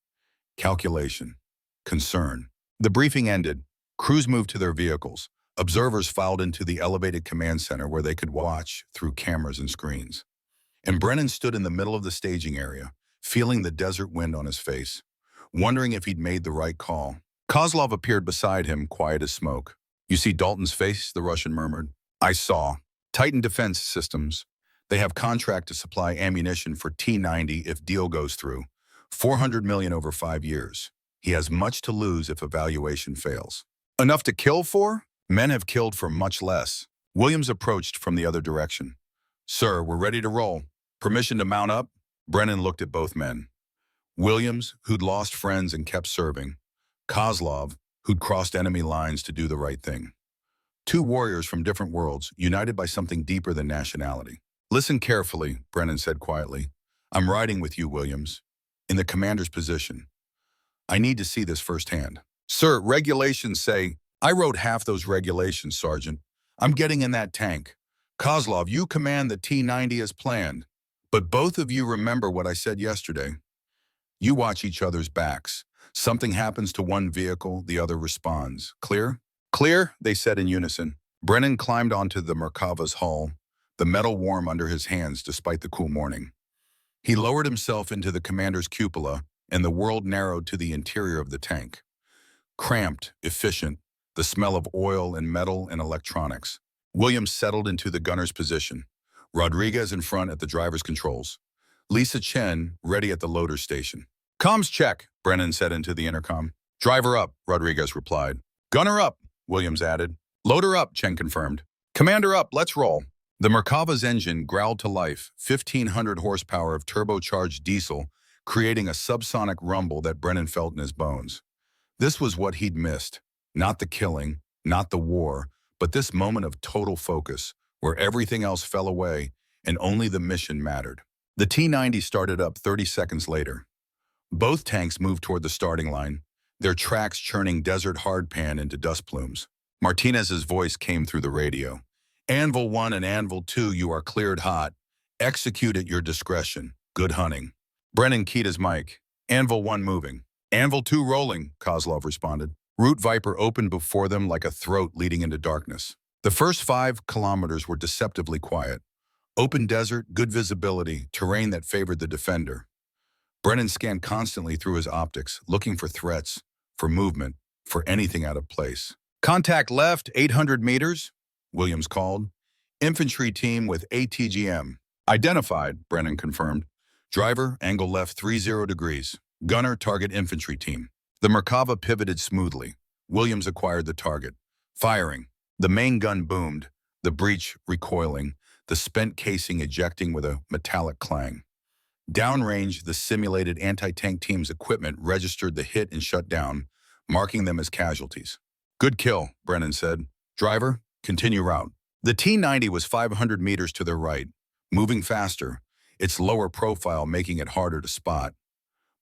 Calculation. Concern. The briefing ended. Crews moved to their vehicles. Observers filed into the elevated command center where they could watch through cameras and screens. And Brennan stood in the middle of the staging area, feeling the desert wind on his face, wondering if he'd made the right call. Kozlov appeared beside him, quiet as smoke. You see Dalton's face? The Russian murmured. I saw. Titan Defense Systems. They have contract to supply ammunition for T-90 if deal goes through. $400 million over 5 years. He has much to lose if evaluation fails. Enough to kill for? Men have killed for much less. Williams approached from the other direction. Sir, we're ready to roll. Permission to mount up? Brennan looked at both men. Williams, who'd lost friends and kept serving. Kozlov, who'd crossed enemy lines to do the right thing. Two warriors from different worlds, united by something deeper than nationality. Listen carefully, Brennan said quietly. I'm riding with you, Williams, in the commander's position. I need to see this firsthand. Sir, regulations say, I wrote half those regulations, Sergeant. I'm getting in that tank. Kozlov, you command the T-90 as planned. But both of you remember what I said yesterday. You watch each other's backs. Something happens to one vehicle, the other responds. Clear? Clear, they said in unison. Brennan climbed onto the Merkava's hull, the metal warm under his hands despite the cool morning. He lowered himself into the commander's cupola, and the world narrowed to the interior of the tank. Cramped, efficient, the smell of oil and metal and electronics. Williams settled into the gunner's position. Rodriguez in front at the driver's controls. Lisa Chen ready at the loader's station. Comms check, Brennan said into the intercom. Driver up, Rodriguez replied. Gunner up, Williams added. Loader up, Chen confirmed. Commander up, let's roll. The Merkava's engine growled to life, 1,500 horsepower of turbocharged diesel, creating a subsonic rumble that Brennan felt in his bones. This was what he'd missed. Not the killing, not the war, but this moment of total focus, where everything else fell away and only the mission mattered. The T-90 started up 30 seconds later. Both tanks moved toward the starting line, their tracks churning desert hardpan into dust plumes. Martinez's voice came through the radio. Anvil 1 and Anvil 2, you are cleared hot. Execute at your discretion. Good hunting. Brennan keyed his mic. Anvil 1 moving. Anvil 2 rolling, Kozlov responded. Route Viper opened before them like a throat leading into darkness. The first 5 kilometers were deceptively quiet. Open desert, good visibility, terrain that favored the defender. Brennan scanned constantly through his optics, looking for threats, for movement, for anything out of place. Contact left, 800 meters, Williams called. Infantry team with ATGM. Identified, Brennan confirmed. Driver, angle left 30 degrees. Gunner, target infantry team. The Merkava pivoted smoothly. Williams acquired the target. Firing. The main gun boomed, the breech recoiling, the spent casing ejecting with a metallic clang. Downrange, the simulated anti-tank team's equipment registered the hit and shut down, marking them as casualties. Good kill, Brennan said. Driver, continue route. The T-90 was 500 meters to their right, moving faster, its lower profile making it harder to spot.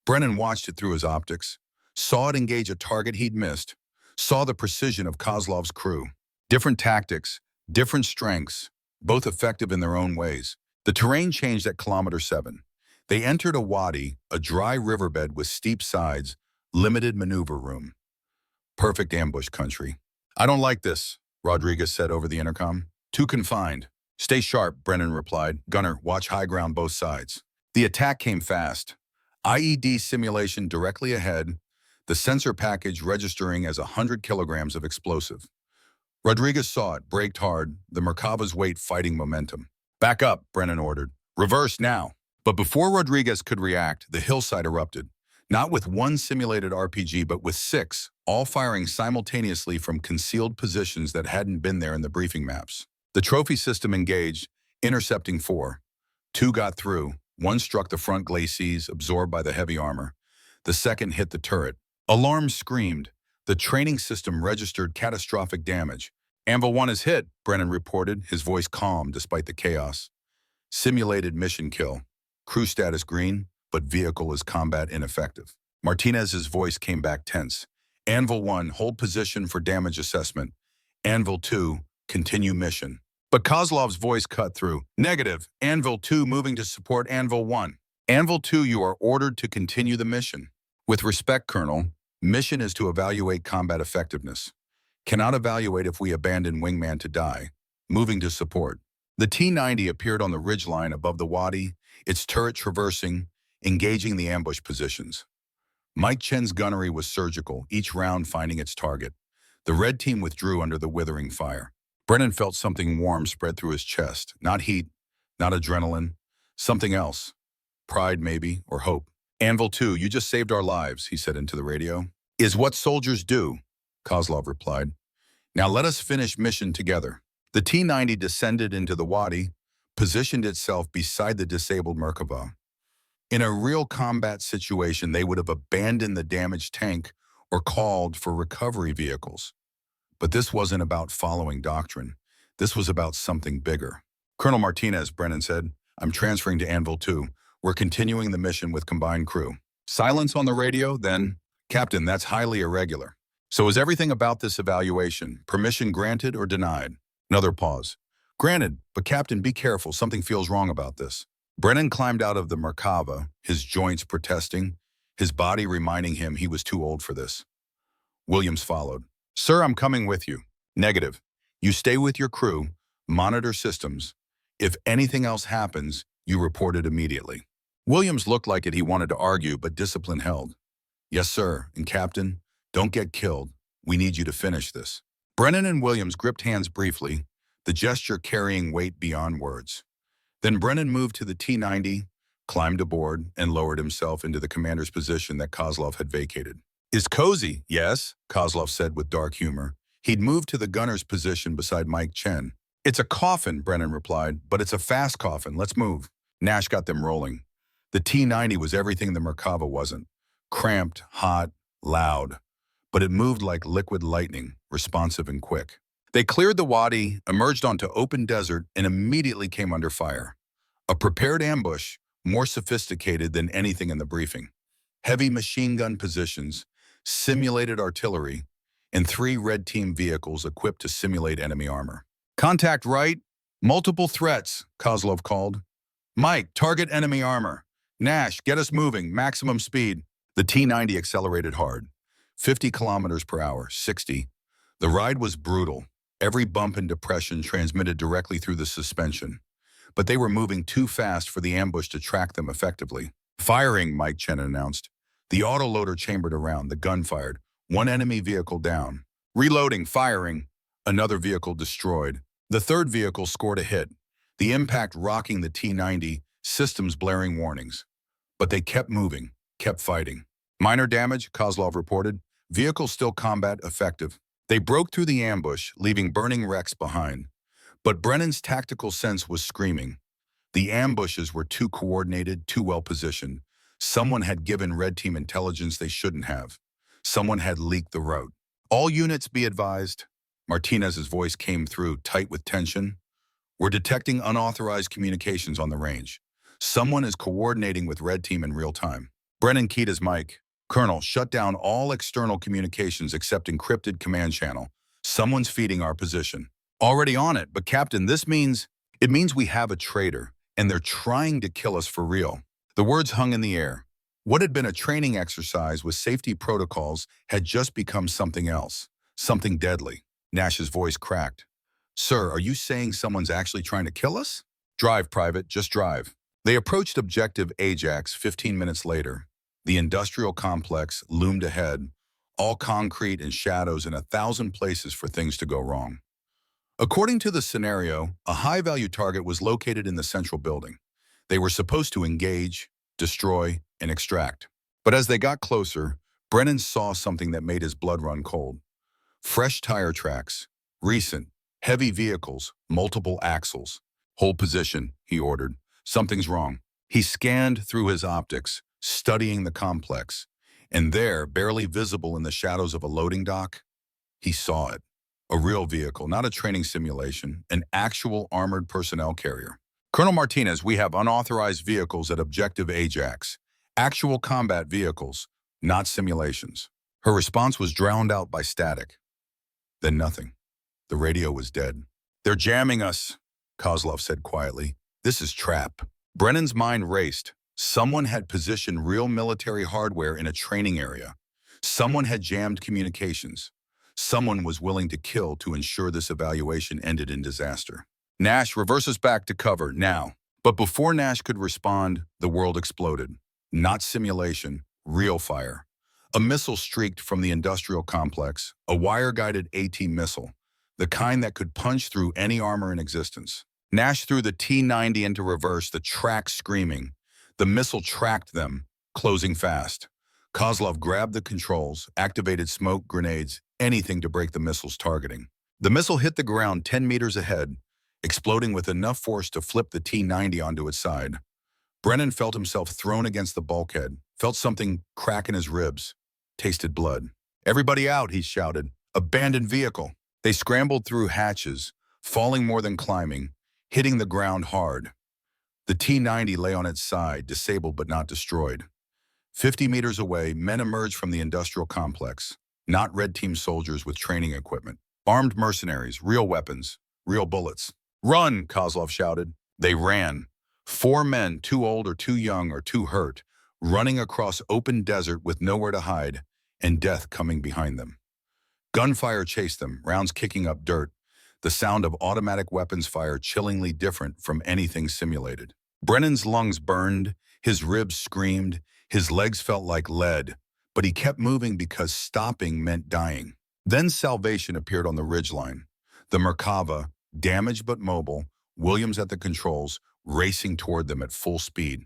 Brennan watched it through his optics, saw it engage a target he'd missed, saw the precision of Kozlov's crew. Different tactics, different strengths, both effective in their own ways. The terrain changed at kilometer 7. They entered a wadi, a dry riverbed with steep sides, limited maneuver room. Perfect ambush country. I don't like this, Rodriguez said over the intercom. Too confined. Stay sharp, Brennan replied. Gunner, watch high ground both sides. The attack came fast. IED simulation directly ahead, the sensor package registering as 100 kilograms of explosive. Rodriguez saw it, braked hard, the Merkava's weight fighting momentum. Back up, Brennan ordered. Reverse now. But before Rodriguez could react, the hillside erupted. Not with one simulated RPG, but with 6, all firing simultaneously from concealed positions that hadn't been there in the briefing maps. The trophy system engaged, intercepting 4. 2 got through. 1 struck the front glacis, absorbed by the heavy armor. The second hit the turret. Alarm screamed. The training system registered catastrophic damage. Anvil 1 is hit, Brennan reported, his voice calm despite the chaos. Simulated mission kill. Crew status green, but vehicle is combat ineffective. Martinez's voice came back tense. Anvil 1, hold position for damage assessment. Anvil 2, continue mission. But Kozlov's voice cut through. Negative. Anvil 2 moving to support Anvil 1. Anvil 2, you are ordered to continue the mission. With respect, Colonel, mission is to evaluate combat effectiveness. Cannot evaluate if we abandon wingman to die. Moving to support. The T-90 appeared on the ridgeline above the wadi, its turret traversing, engaging the ambush positions. Mike Chen's gunnery was surgical, each round finding its target. The red team withdrew under the withering fire. Brennan felt something warm spread through his chest. Not heat, not adrenaline, something else. Pride, maybe, or hope. Anvil 2, you just saved our lives, he said into the radio. Is what soldiers do, Kozlov replied. Now let us finish mission together. The T-90 descended into the wadi, positioned itself beside the disabled Merkava. In a real combat situation, they would have abandoned the damaged tank or called for recovery vehicles. But this wasn't about following doctrine. This was about something bigger. Colonel Martinez, Brennan said, I'm transferring to Anvil 2. We're continuing the mission with combined crew. Silence on the radio, then, Captain, that's highly irregular. So is everything about this evaluation, permission granted or denied? Another pause. Granted, but Captain, be careful, something feels wrong about this. Brennan climbed out of the Merkava, his joints protesting, his body reminding him he was too old for this. Williams followed. Sir, I'm coming with you. Negative. You stay with your crew, monitor systems. If anything else happens, you report it immediately. Williams looked like he wanted to argue, but discipline held. Yes, sir, and Captain, don't get killed. We need you to finish this. Brennan and Williams gripped hands briefly, the gesture carrying weight beyond words. Then Brennan moved to the T-90, climbed aboard, and lowered himself into the commander's position that Kozlov had vacated. Is cozy, yes, Kozlov said with dark humor. He'd moved to the gunner's position beside Mike Chen. It's a coffin, Brennan replied, but it's a fast coffin. Let's move. Nash got them rolling. The T-90 was everything the Merkava wasn't. Cramped, hot, loud. But it moved like liquid lightning, responsive and quick. They cleared the wadi, emerged onto open desert, and immediately came under fire. A prepared ambush, more sophisticated than anything in the briefing. Heavy machine gun positions, simulated artillery, and 3 red team vehicles equipped to simulate enemy armor. Contact right, multiple threats, Kozlov called. Mike, target enemy armor. Nash, get us moving, maximum speed. The T-90 accelerated hard. 50 kilometers per hour, 60. The ride was brutal. Every bump and depression transmitted directly through the suspension. but they were moving too fast for the ambush to track them effectively. Firing, Mike Chen announced. The autoloader chambered around, the gun fired. One enemy vehicle down. Reloading, firing. Another vehicle destroyed. The third vehicle scored a hit, the impact rocking the T-90, systems blaring warnings. But they kept moving, kept fighting. Minor damage, Kozlov reported. Vehicle still combat effective. They broke through the ambush, leaving burning wrecks behind. But Brennan's tactical sense was screaming. The ambushes were too coordinated, too well positioned. Someone had given Red Team intelligence they shouldn't have. Someone had leaked the route. All units be advised. Martinez's voice came through, tight with tension. We're detecting unauthorized communications on the range. Someone is coordinating with Red Team in real time. Brennan keyed his mic. Colonel, shut down all external communications except encrypted command channel. Someone's feeding our position. Already on it, but Captain, it means we have a traitor, and they're trying to kill us for real. The words hung in the air. What had been a training exercise with safety protocols had just become something else, something deadly. Nash's voice cracked. Sir, are you saying someone's actually trying to kill us? Drive, Private, just drive. They approached Objective Ajax 15 minutes later. The industrial complex loomed ahead, all concrete and shadows in 1,000 places for things to go wrong. According to the scenario, a high-value target was located in the central building. They were supposed to engage, destroy, and extract. But as they got closer, Brennan saw something that made his blood run cold. Fresh tire tracks, recent, heavy vehicles, multiple axles. Hold position, he ordered. Something's wrong. He scanned through his optics, studying the complex, and there, barely visible in the shadows of a loading dock, he saw it. A real vehicle, not a training simulation, an actual armored personnel carrier. Colonel Martinez, we have unauthorized vehicles at Objective Ajax. Actual combat vehicles, not simulations. Her response was drowned out by static. Then nothing. The radio was dead. They're jamming us, Kozlov said quietly. This is trap. Brennan's mind raced. Someone had positioned real military hardware in a training area. Someone had jammed communications. Someone was willing to kill to ensure this evaluation ended in disaster. Nash, reverse us back to cover, now. But before Nash could respond, the world exploded. Not simulation, real fire. A missile streaked from the industrial complex, a wire-guided AT missile, the kind that could punch through any armor in existence. Nash threw the T-90 into reverse, the track screaming. The missile tracked them, closing fast. Kozlov grabbed the controls, activated smoke grenades, anything to break the missile's targeting. The missile hit the ground 10 meters ahead, exploding with enough force to flip the T-90 onto its side. Brennan felt himself thrown against the bulkhead, felt something crack in his ribs, tasted blood. Everybody out, he shouted. Abandoned vehicle. They scrambled through hatches, falling more than climbing, hitting the ground hard. The T-90 lay on its side, disabled but not destroyed. 50 meters away, men emerged from the industrial complex, not Red Team soldiers with training equipment. Armed mercenaries, real weapons, real bullets. Run, Kozlov shouted. They ran. 4 men, too old or too young or too hurt, running across open desert with nowhere to hide, and death coming behind them. Gunfire chased them, rounds kicking up dirt, the sound of automatic weapons fire chillingly different from anything simulated. Brennan's lungs burned, his ribs screamed, his legs felt like lead, but he kept moving because stopping meant dying. Then salvation appeared on the ridgeline. The Merkava, damaged but mobile, Williams at the controls, racing toward them at full speed.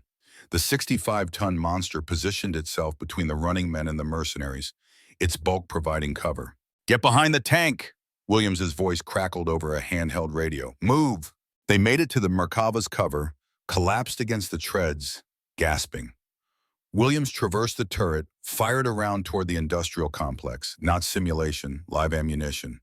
The 65-ton monster positioned itself between the running men and the mercenaries, its bulk providing cover. Get behind the tank! Williams's voice crackled over a handheld radio. Move! They made it to the Merkava's cover, collapsed against the treads, gasping. Williams traversed the turret, fired around toward the industrial complex, not simulation, live ammunition.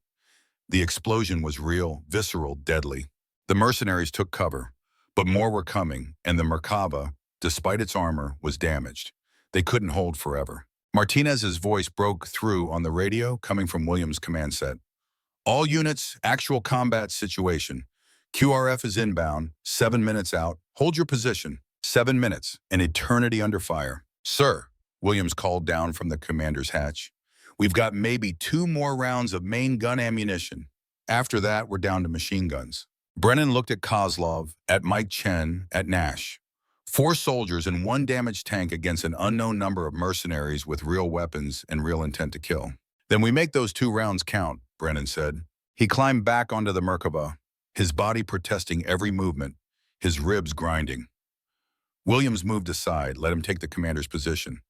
The explosion was real, visceral, deadly. The mercenaries took cover, but more were coming, and the Merkava, despite its armor, was damaged. They couldn't hold forever. Martinez's voice broke through on the radio, coming from Williams' command set. All units, actual combat situation. QRF is inbound, 7 minutes out. Hold your position. 7 minutes, an eternity under fire. Sir, Williams called down from the commander's hatch. We've got maybe 2 more rounds of main gun ammunition. After that, we're down to machine guns. Brennan looked at Kozlov, at Mike Chen, at Nash. 4 soldiers and 1 damaged tank against an unknown number of mercenaries with real weapons and real intent to kill. Then we make those 2 rounds count, Brennan said. He climbed back onto the Merkava, his body protesting every movement, his ribs grinding. Williams moved aside, let him take the commander's position.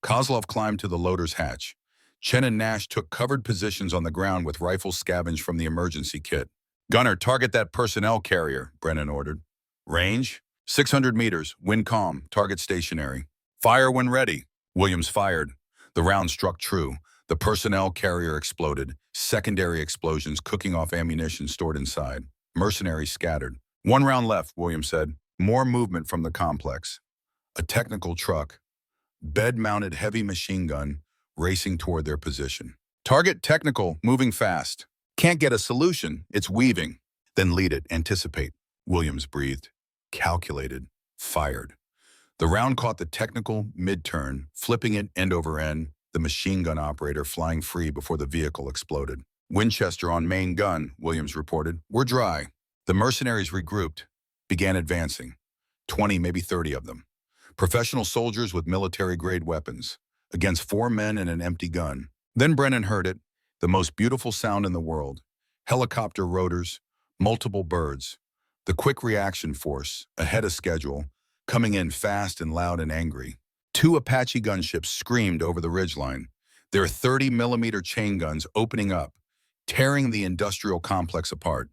Kozlov climbed to the loader's hatch. Chen and Nash took covered positions on the ground with rifles scavenged from the emergency kit. "Gunner, target that personnel carrier," Brennan ordered. "Range? 600 meters, wind calm, target stationary. Fire when ready." Williams fired. The round struck true. The personnel carrier exploded, secondary explosions cooking off ammunition stored inside. Mercenaries scattered. "1 round left," Williams said. More movement from the complex. A technical truck, bed-mounted heavy machine gun, racing toward their position. "Target technical, moving fast. Can't get a solution, it's weaving." "Then lead it, anticipate," Williams breathed. Calculated, fired. The round caught the technical mid-turn, flipping it end over end, the machine gun operator flying free before the vehicle exploded. "Winchester on main gun," Williams reported. "We're dry." The mercenaries regrouped, began advancing. 20, maybe 30 of them. Professional soldiers with military-grade weapons, against 4 men and an empty gun. Then Brennan heard it, the most beautiful sound in the world. Helicopter rotors, multiple birds. The quick reaction force, ahead of schedule, coming in fast and loud and angry. 2 Apache gunships screamed over the ridgeline, their 30-millimeter chain guns opening up, tearing the industrial complex apart.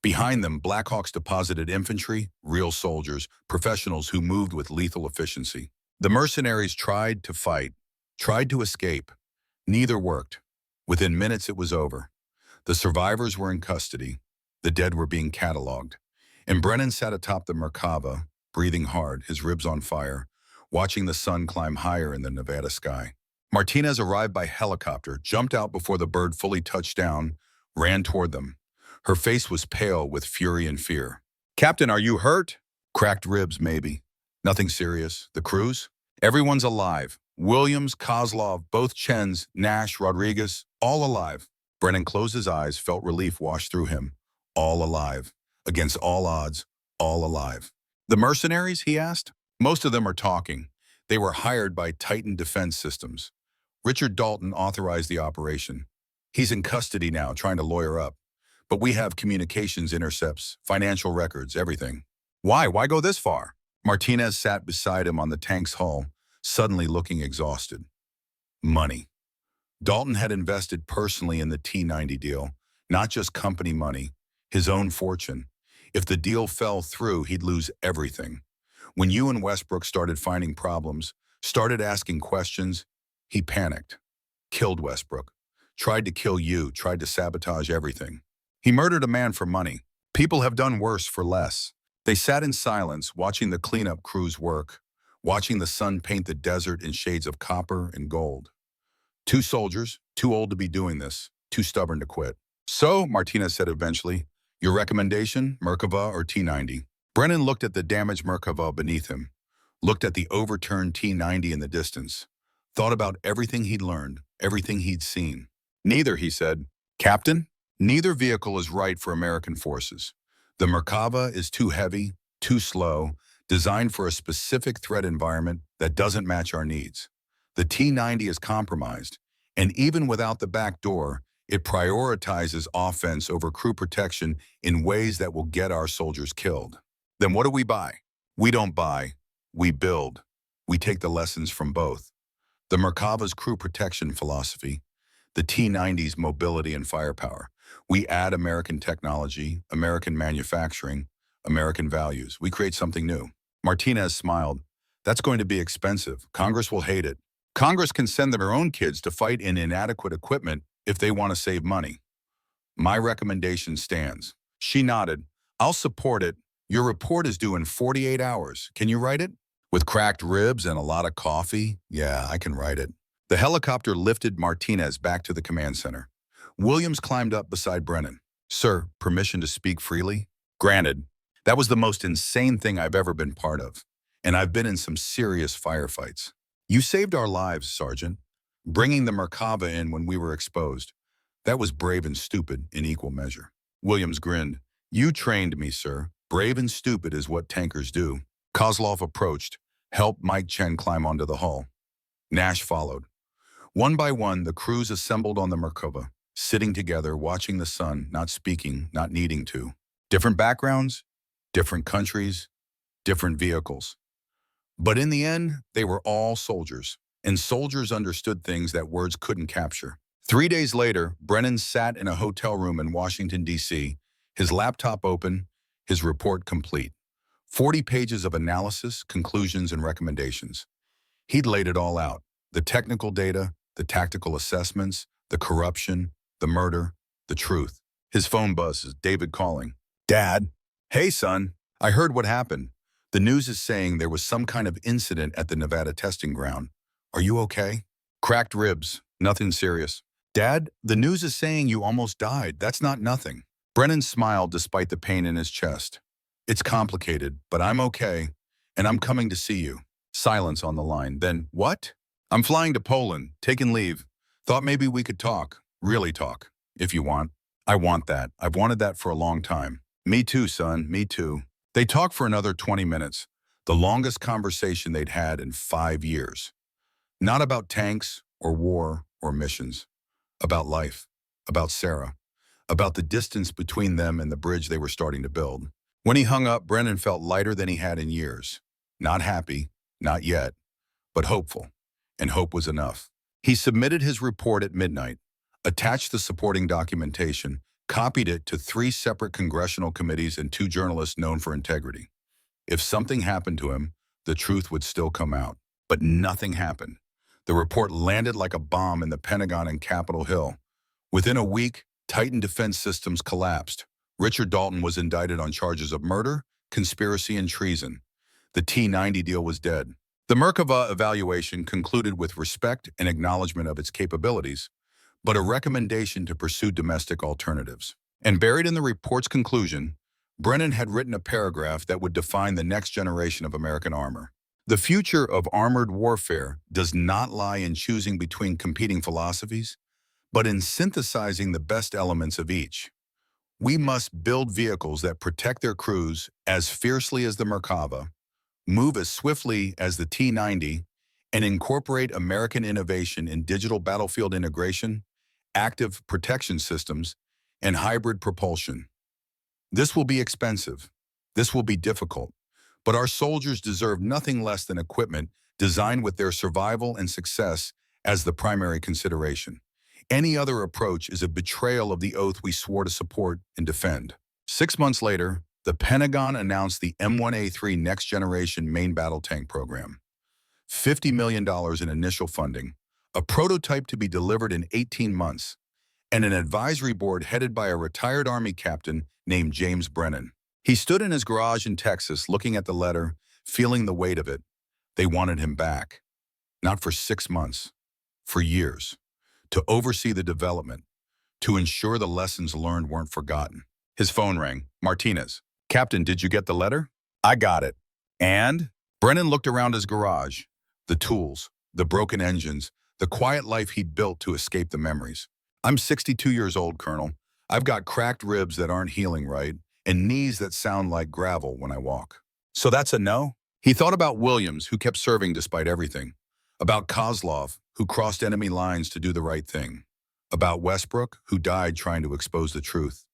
Behind them, Blackhawks deposited infantry, real soldiers, professionals who moved with lethal efficiency. The mercenaries tried to fight, tried to escape. Neither worked. Within minutes, it was over. The survivors were in custody. The dead were being cataloged. And Brennan sat atop the Merkava, breathing hard, his ribs on fire, watching the sun climb higher in the Nevada sky. Martinez arrived by helicopter, jumped out before the bird fully touched down, ran toward them. Her face was pale with fury and fear. "Captain, are you hurt?" "Cracked ribs, maybe. Nothing serious. The crews?" "Everyone's alive. Williams, Kozlov, both Chens, Nash, Rodriguez, all alive." Brennan closed his eyes, felt relief wash through him. All alive. Against all odds, all alive. "The mercenaries?" he asked. "Most of them are talking. They were hired by Titan Defense Systems. Richard Dalton authorized the operation. He's in custody now, trying to lawyer up. But we have communications intercepts, financial records, everything." "Why? Why go this far?" Martinez sat beside him on the tank's hull, suddenly looking exhausted. Money. Dalton had invested personally in the T-90 deal, not just company money, his own fortune. If the deal fell through, he'd lose everything. When you and Westbrook started finding problems, started asking questions, he panicked. Killed Westbrook. Tried to kill you, tried to sabotage everything. He murdered a man for money. People have done worse for less. They sat in silence, watching the cleanup crews work, watching the sun paint the desert in shades of copper and gold. 2 soldiers, too old to be doing this, too stubborn to quit. "So," Martinez said eventually, "your recommendation, Merkava or T-90? Brennan looked at the damaged Merkava beneath him, looked at the overturned T-90 in the distance, thought about everything he'd learned, everything he'd seen. "Neither," he said. "Captain? Neither vehicle is right for American forces. The Merkava is too heavy, too slow, designed for a specific threat environment that doesn't match our needs. The T-90 is compromised, and even without the back door, it prioritizes offense over crew protection in ways that will get our soldiers killed. Then what do we buy? We don't buy, we build. We take the lessons from both. The Merkava's crew protection philosophy, the T-90's mobility and firepower. We add American technology, American manufacturing, American values. We create something new." Martinez smiled. "That's going to be expensive. Congress will hate it. Congress can send their own kids to fight in inadequate equipment if they want to save money. My recommendation stands." She nodded. "I'll support it. Your report is due in 48 hours. Can you write it?" "With cracked ribs and a lot of coffee? Yeah, I can write it." The helicopter lifted Martinez back to the command center. Williams climbed up beside Brennan. "Sir, permission to speak freely?" "Granted. That was the most insane thing I've ever been part of, and I've been in some serious firefights. You saved our lives, Sergeant. Bringing the Merkava in when we were exposed. That was brave and stupid in equal measure." Williams grinned. You trained me, sir. Brave and stupid is what tankers do. Kozlov approached, helped Mike Chen climb onto the hull. Nash followed. One by one, the crews assembled on the Merkava, sitting together, watching the sun, not speaking, not needing to. Different backgrounds, different countries, different vehicles. But in the end, they were all soldiers, and soldiers understood things that words couldn't capture. 3 days later, Brennan sat in a hotel room in Washington, D.C., his laptop open, his report complete. 40 pages of analysis, conclusions, and recommendations. He'd laid it all out. The technical data, the tactical assessments, the corruption, the murder, the truth. His phone buzzes, David calling. Dad. Hey, son. I heard what happened. The news is saying there was some kind of incident at the Nevada testing ground. Are you okay? Cracked ribs. Nothing serious. Dad, the news is saying you almost died. That's not nothing. Brennan smiled despite the pain in his chest. It's complicated, but I'm okay, and I'm coming to see you. Silence on the line. Then, what? I'm flying to Poland, taking leave. Thought maybe we could talk. Really talk, if you want. I want that. I've wanted that for a long time. Me too, son. Me too. They talked for another 20 minutes, the longest conversation they'd had in 5 years. Not about tanks or war or missions. About life. About Sarah. About the distance between them and the bridge they were starting to build. When he hung up, Brennan felt lighter than he had in years. Not happy, not yet, but hopeful. And hope was enough. He submitted his report at midnight, attached the supporting documentation, copied it to 3 separate congressional committees and 2 journalists known for integrity. If something happened to him, the truth would still come out. But nothing happened. The report landed like a bomb in the Pentagon and Capitol Hill. Within a week, Titan defense systems collapsed. Richard Dalton was indicted on charges of murder, conspiracy, and treason. The T-90 deal was dead. The Merkava evaluation concluded with respect and acknowledgement of its capabilities, but a recommendation to pursue domestic alternatives. And buried in the report's conclusion, Brennan had written a paragraph that would define the next generation of American armor. The future of armored warfare does not lie in choosing between competing philosophies, but in synthesizing the best elements of each. We must build vehicles that protect their crews as fiercely as the Merkava, move as swiftly as the T-90, and incorporate American innovation in digital battlefield integration, active protection systems, and hybrid propulsion. This will be expensive. This will be difficult. But our soldiers deserve nothing less than equipment designed with their survival and success as the primary consideration. Any other approach is a betrayal of the oath we swore to support and defend. 6 months later, the Pentagon announced the M1A3 Next Generation Main Battle Tank Program. $50 million in initial funding, a prototype to be delivered in 18 months, and an advisory board headed by a retired Army captain named James Brennan. He stood in his garage in Texas looking at the letter, feeling the weight of it. They wanted him back. Not for 6 months, for years. To oversee the development, to ensure the lessons learned weren't forgotten. His phone rang. Martinez. Captain, did you get the letter? I got it. And? Brennan looked around his garage. The tools, the broken engines, the quiet life he'd built to escape the memories. I'm 62 years old, Colonel. I've got cracked ribs that aren't healing right, and knees that sound like gravel when I walk. So that's a no? He thought about Williams, who kept serving despite everything. About Kozlov, who crossed enemy lines to do the right thing. About Westbrook, who died trying to expose the truth.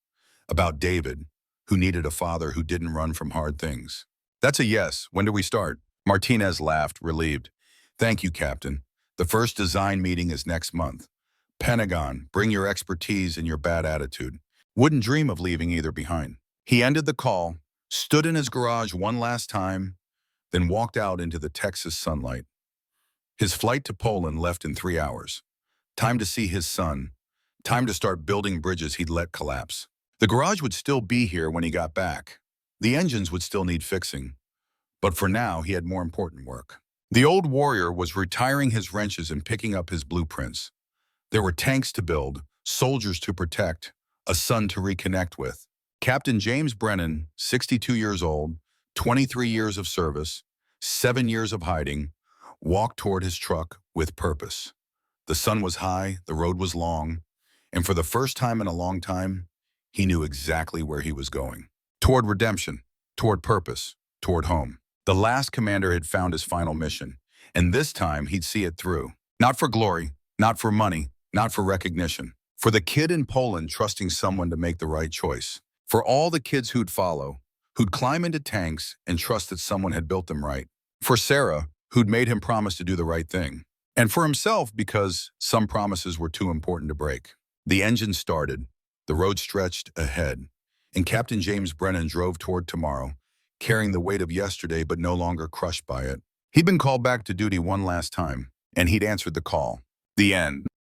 About David, who needed a father who didn't run from hard things. That's a yes. When do we start? Martinez laughed, relieved. Thank you, Captain. The first design meeting is next month. Pentagon, bring your expertise and your bad attitude. Wouldn't dream of leaving either behind. He ended the call, stood in his garage one last time, then walked out into the Texas sunlight. His flight to Poland left in 3 hours. Time to see his son. Time to start building bridges he'd let collapse. The garage would still be here when he got back. The engines would still need fixing. But for now, he had more important work. The old warrior was retiring his wrenches and picking up his blueprints. There were tanks to build, soldiers to protect, a son to reconnect with. Captain James Brennan, 62 years old, 23 years of service, 7 years of hiding, walked toward his truck with purpose. The sun was high, the road was long, and for the first time in a long time, he knew exactly where he was going. toward redemption, toward purpose, toward home. The last commander had found his final mission, and this time he'd see it through. Not for glory, not for money, not for recognition. For the kid in Poland trusting someone to make the right choice. For all the kids who'd follow, who'd climb into tanks and trust that someone had built them right. For Sarah, who'd made him promise to do the right thing. And for himself because some promises were too important to break. The engine started, the road stretched ahead, and Captain James Brennan drove toward tomorrow, carrying the weight of yesterday but no longer crushed by it. He'd been called back to duty one last time, and he'd answered the call. The end.